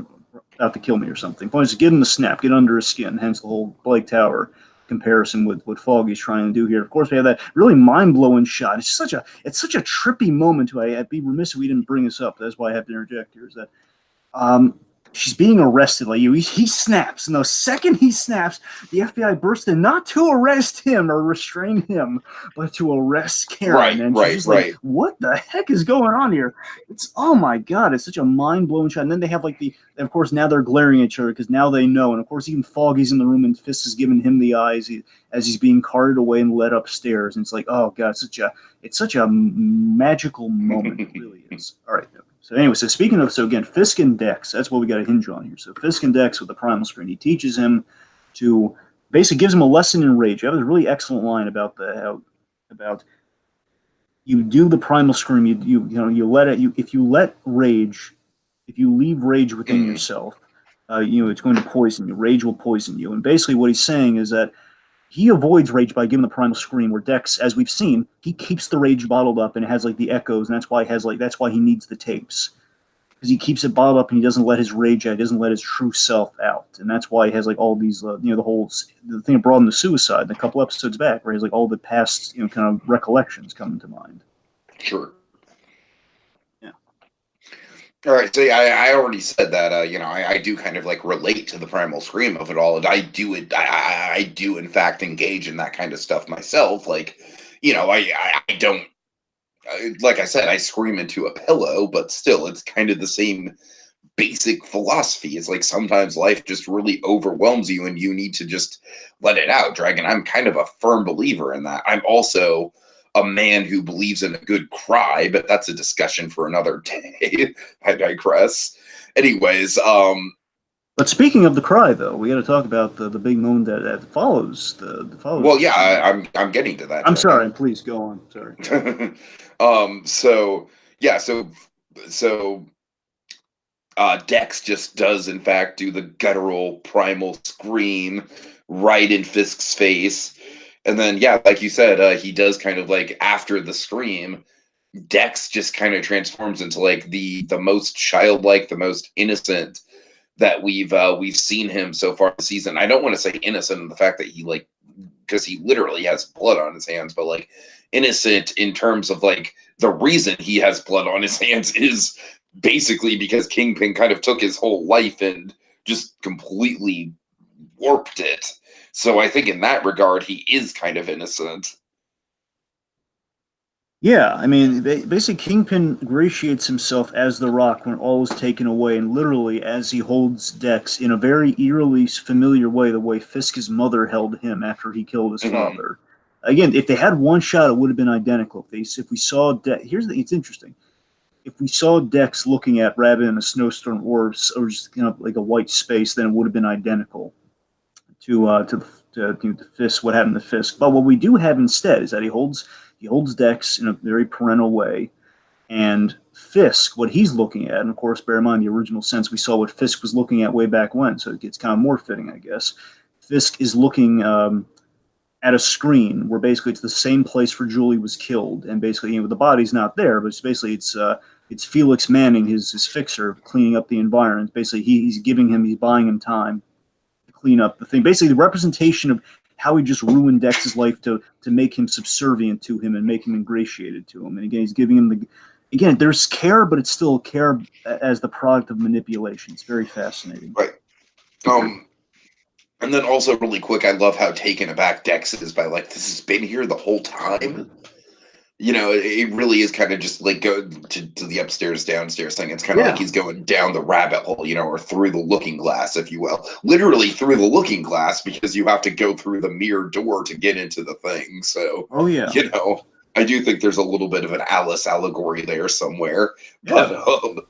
out to kill me or something. Point is, get him the snap, get under his skin. Hence the whole Blake Tower comparison with what Foggy's trying to do here. Of course, we have that really mind-blowing shot. It's such a trippy moment. I'd be remiss if we didn't bring this up. That's why I have to interject here. Is that she's being arrested. Like he snaps, and the second he snaps, the FBI bursts in, not to arrest him or restrain him, but to arrest Karen. And she's just like, what the heck is going on here? It's, oh my god, it's such a mind-blowing shot. And then they have like of course now they're glaring at each other because now they know. And of course even Foggy's in the room and Fisk is giving him the eyes as he's being carted away and led upstairs. And it's like, oh god, it's such a magical moment. It really is. All right. So anyway, so again, Fisk and Dex, that's what we got to hinge on here. So Fisk and Dex with the primal screen, he teaches him to, basically gives him a lesson in rage. I have a really excellent line about about you do the primal scream, you let it, if you leave rage within yourself, it's going to poison you. Rage will poison you. And basically what he's saying is that he avoids rage by giving the primal scream, where Dex, as we've seen, he keeps the rage bottled up and it has like the echoes, and that's why he needs the tapes. Because he keeps it bottled up and he doesn't let his rage out, he doesn't let his true self out. And that's why he has like all these the thing that brought him to suicide, a couple episodes back, where he has like all the past, kind of recollections coming to mind. Sure. Yeah. All right, so I already said that, I do kind of like relate to the primal scream of it all, and I do in fact engage in that kind of stuff myself. Like, I don't, like I said, I scream into a pillow, but still, it's kind of the same basic philosophy. It's like sometimes life just really overwhelms you and you need to just let it out, Dragon. I'm kind of a firm believer in that. I'm also a man who believes in a good cry, but that's a discussion for another day. I digress. Anyways, but speaking of the cry, though, we got to talk about the big moment that follows the follows. Well, yeah, I'm getting to that. I'm sorry. Please go on. Sorry. So Dex just does in fact do the guttural primal scream right in Fisk's face. And then, yeah, like you said, he does kind of like after the scream, Dex just kind of transforms into like the most childlike, the most innocent that we've seen him so far this season. I don't want to say innocent in the fact that he because he literally has blood on his hands, but like innocent in terms of like the reason he has blood on his hands is basically because Kingpin kind of took his whole life and just completely warped it. So I think in that regard, he is kind of innocent. Yeah, I mean, basically, Kingpin ingratiates himself as the Rock when all is taken away, and literally as he holds Dex in a very eerily familiar way, the way Fisk's mother held him after he killed his father. Again, if they had one shot, it would have been identical. If we saw Dex, it's interesting. If we saw Dex looking at Rabbit in a snowstorm or just like a white space, then it would have been identical to Fisk. What happened to Fisk? But what we do have instead is that he holds Dex in a very parental way, and Fisk, what he's looking at, and of course, bear in mind the original sense, we saw what Fisk was looking at way back when, so it gets kind of more fitting, I guess. Fisk is looking at a screen where basically it's the same place where Julie was killed, and basically the body's not there, but it's Felix Manning, his fixer, cleaning up the environment. Basically, he's buying him time to clean up the thing. Basically, the representation of how he just ruined Dex's life to make him subservient to him and make him ingratiated to him. And again, he's giving him there's care, but it's still care as the product of manipulation. It's very fascinating. Right. And then also really quick, I love how taken aback Dex is by like, this has been here the whole time. It really is kind of just like go to the upstairs, downstairs thing. It's kind of like he's going down the rabbit hole, or through the looking glass, if you will. Literally through the looking glass, because you have to go through the mirror door to get into the thing. So, I do think there's a little bit of an Alice allegory there somewhere. Yeah. But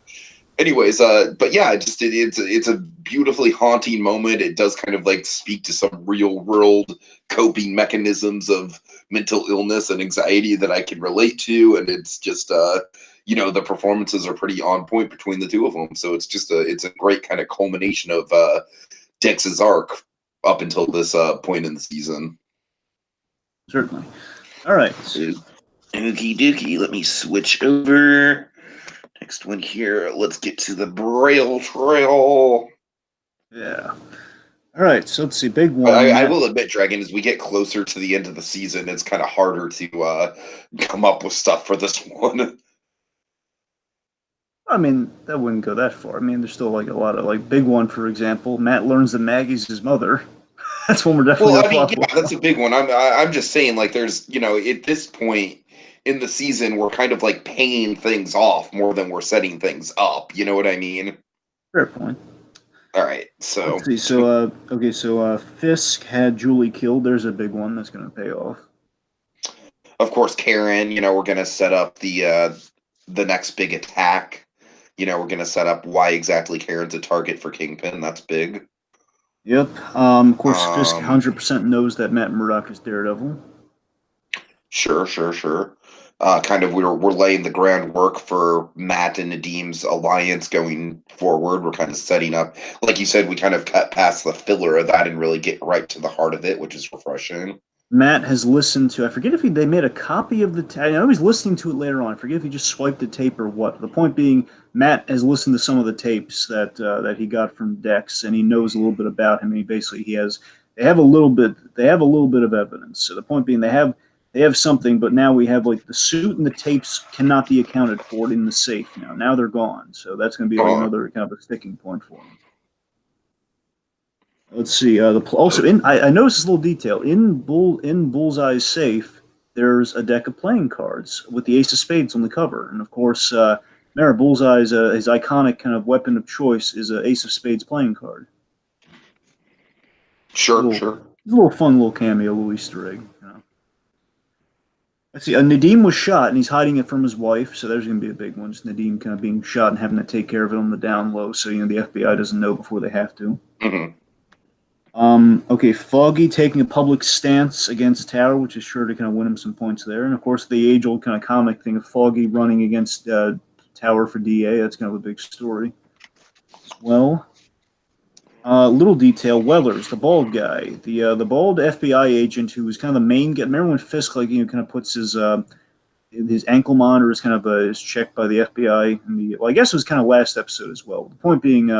anyways, but yeah, it's a beautifully haunting moment. It does kind of like speak to some real world coping mechanisms of mental illness and anxiety that I can relate to, and it's just the performances are pretty on point between the two of them. So it's a great kind of culmination of Dex's arc up until this point in the season. Certainly. All right. Okie dokie. Let me switch over. Next one here. Let's get to the Braille Trail. Yeah. All right, so let's see. Big one. I will admit, Dragon, as we get closer to the end of the season, it's kind of harder to come up with stuff for this one. I mean, that wouldn't go that far. I mean, there's still like a lot of like big one, for example. Matt learns that Maggie's his mother. That's one we're definitely Well, gonna I mean, flop yeah, that's a big one. I'm just saying, like, there's, at this point in the season, we're kind of like paying things off more than we're setting things up. You know what I mean? Fair point. All right, Let's so see. So, okay. So, Fisk had Julie killed. There's a big one that's gonna pay off. of course, Karen, we're gonna set up the next big attack. We're gonna set up why exactly Karen's a target for Kingpin. That's big. Yep. Of course, Fisk Um, 100% knows that Matt Murdock is Daredevil. sure, sure, sure. Kind of, we're laying the groundwork for Matt and Nadeem's alliance going forward. We're kind of setting up, like you said, we kind of cut past the filler of that and really get right to the heart of it, which is refreshing. Matt has listened to. I forget if they made a copy of the. I know he's listening to it later on. I forget if he just swiped the tape or what. The point being, Matt has listened to some of the tapes that he got from Dex, and he knows a little bit about him. And he basically he has. They have a little bit. They have a little bit of evidence. So the point being, they have something, but now we have like the suit and the tapes cannot be accounted for in the safe now. Now they're gone. So that's going to be like Uh, another kind of a sticking point for him. Let's see. Also, I noticed this little detail in Bullseye's safe. There's a deck of playing cards with the Ace of Spades on the cover, and of course, remember Bullseye's his iconic kind of weapon of choice is a Ace of Spades playing card. sure, sure. It's a little fun little cameo, little Easter egg. Let's see. Nadeem was shot, and he's hiding it from his wife, so there's going to be a big one. Just Nadeem kind of being shot and having to take care of it on the down low, so the FBI doesn't know before they have to. Hmm. Okay, Foggy taking a public stance against Tower, which is sure to kind of win him some points there. And of course, the age old kind of comic thing of Foggy running against Tower for DA. That's kind of a big story as well. Little detail: Wellers, the bald guy, the bald FBI agent who was kind of the main guy. Remember when Fisk kind of puts his ankle monitor is kind of is checked by the FBI. Well, I guess it was kind of last episode as well. The point being,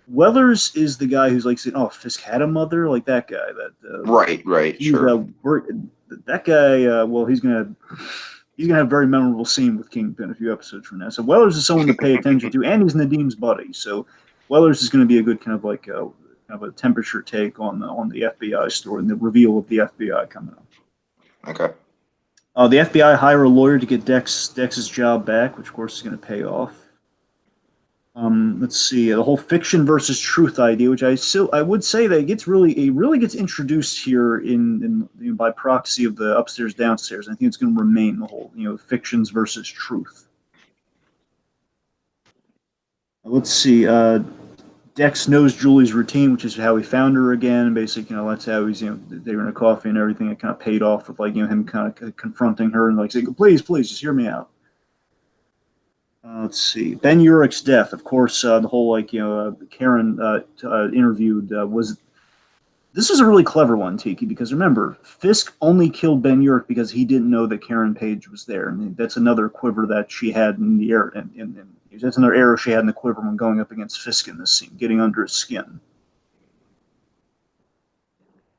Wellers is the guy who's like saying, "Oh, Fisk had a mother," like that guy. Right, right, sure. That guy. Well, he's gonna have a very memorable scene with Kingpin a few episodes from now. So Wellers is someone to pay attention to, and he's Nadeem's buddy. So Wellers is going to be a good kind of like kind of a temperature take on the FBI story and the reveal of the FBI coming up. Okay. The FBI hire a lawyer to get Dex's job back, which of course is going to pay off. Let's see the whole fiction versus truth idea, which I would say that it really gets introduced here in by proxy of the upstairs downstairs. I think it's going to remain the whole fictions versus truth. Let's see. Dex knows Julie's routine, which is how he found her again. And basically, that's how he's they were in a coffee and everything. It kind of paid off with like him kind of confronting her and like saying, "Please, please, just hear me out." Let's see. Ben Urich's death, of course. The whole Karen interviewed was. This was a really clever one, Tiki, because remember, Fisk only killed Ben Urich because he didn't know that Karen Page was there, and that's another quiver that she had in the air. And that's another arrow she had in the quiver when going up against Fisk in this scene, getting under his skin.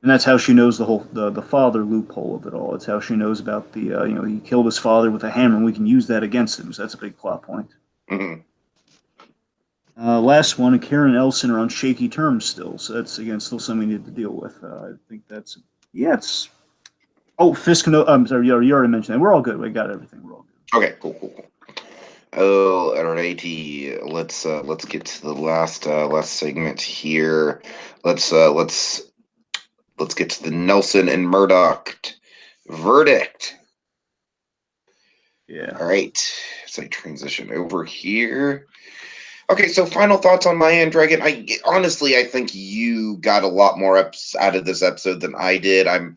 And that's how she knows the father loophole of it all. It's how she knows about the he killed his father with a hammer, and we can use that against him. So that's a big plot point. Mm-hmm. Last one, Karen and Elson are on shaky terms still, so that's again still something we need to deal with. I think that's it's. Oh, Fisk. No, I'm sorry, you already mentioned that. We're all good. We got everything. We're all good. Okay, cool, cool, cool. Oh, alrighty. Let's get to the last segment here. Let's get to the Nelson and Murdoch verdict. Yeah. All right. So I transition over here. Okay, so final thoughts on my end, Dragon. I think you got a lot more out of this episode than I did. I'm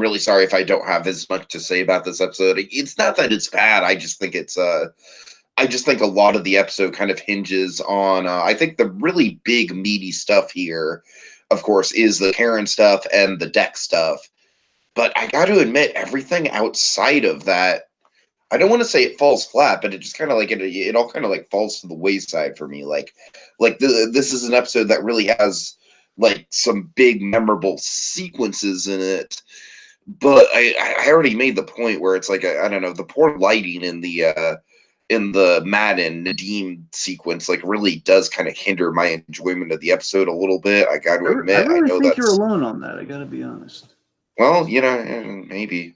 really sorry if I don't have as much to say about this episode. It's not that it's bad. I just think I just think a lot of the episode kind of hinges on. I think the really big meaty stuff here, of course, is the Karen stuff and the Dex stuff. But I got to admit, everything outside of that, I don't want to say it falls flat, but it just kind of like it all kind of like falls to the wayside for me. This is an episode that really has like some big memorable sequences in it, but I already made the point where it's like I don't know, the poor lighting in Matt and Nadeem sequence like really does kind of hinder my enjoyment of the episode a little bit. I got to admit, I really know think you're that's alone on that. I got to be honest. well, maybe.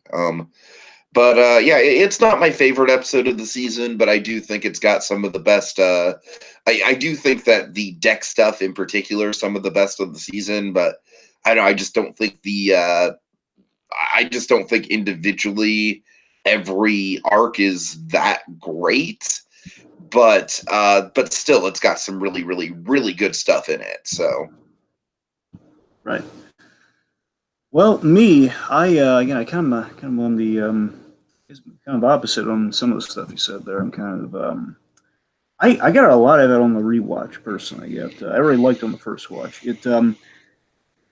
But yeah, it's not my favorite episode of the season, but I do think it's got some of the best. I do think that the deck stuff in particular, some of the best of the season. But I don't. I just don't think I just don't think individually every arc is that great. But still, it's got some really, really, really good stuff in it. So right. Well, me, again, I kind of on the kind of opposite on some of the stuff you said there. I'm kind of I got a lot of that on the rewatch personally. Yet I really liked on the first watch.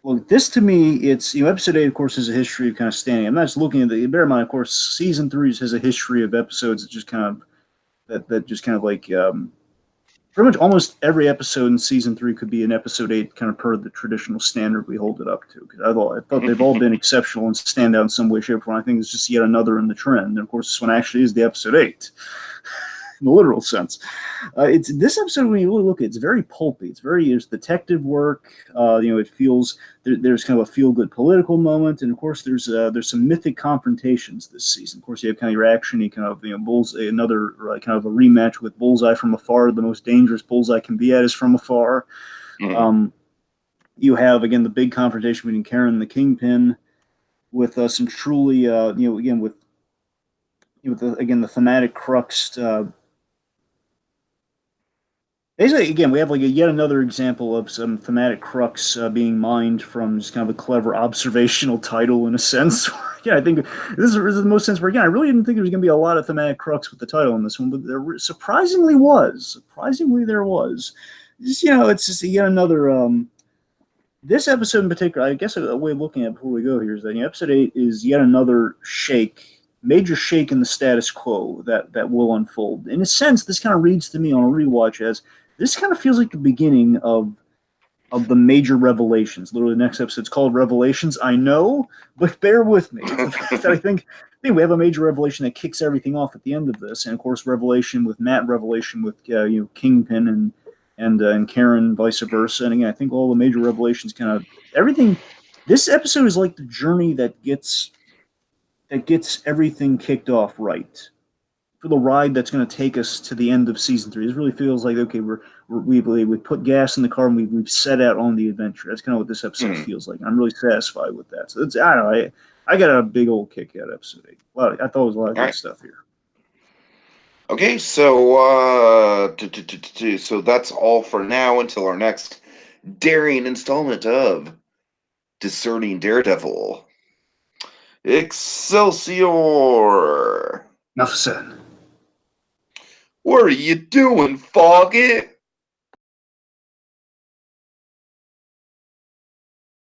Well, this to me, it's episode 8, of course, is a history of kind of standing. I'm not just looking at the bear in mind, of course, season 3 has a history of episodes that just kind of that just kind of like pretty much almost every episode in season 3 could be an episode 8, kind of per the traditional standard we hold it up to. Because I thought they've all been exceptional and stand out in some way, shape, or form. I think it's just yet another in the trend. And of course, this one actually is the episode 8. In the literal sense. It's this episode when you really look at it, it's very pulpy. There's detective work. It feels there's kind of a feel good political moment, and of course there's some mythic confrontations this season. Of course, you have kind of your action, you kind of another kind of a rematch with Bullseye from afar. The most dangerous Bullseye can be at is from afar. Mm-hmm. You have again the big confrontation between Karen and the Kingpin, with some truly again with the thematic crux. Basically, again, we have like yet another example of some thematic crux being mined from just kind of a clever observational title in a sense. Yeah, I think this is the most sense where, again, I really didn't think there was going to be a lot of thematic crux with the title in this one, but there surprisingly was. Surprisingly, there was. Just, it's just yet another. This episode in particular, I guess a way of looking at it before we go here is that episode 8 is yet another major shake in the status quo that will unfold. In a sense, this kind of reads to me on a rewatch as this kind of feels like the beginning of the major revelations. Literally, the next episode's called Revelations. I know, but bear with me. It's the fact that I think we have a major revelation that kicks everything off at the end of this, and of course, revelation with Matt, revelation with Kingpin and Karen, vice versa. And again, I think all the major revelations kind of everything. This episode is like the journey that gets everything kicked off right for the ride that's going to take us to the end of season 3. This really feels like, okay, we put gas in the car and we've set out on the adventure. That's kind of what this episode feels like. I'm really satisfied with that. So I don't know. I got a big old kick out of episode 8. I thought it was a lot of good stuff here. Okay, so so that's all for now until our next daring installment of Discerning Daredevil. Excelsior! Enough said. What are you doing, Foggy?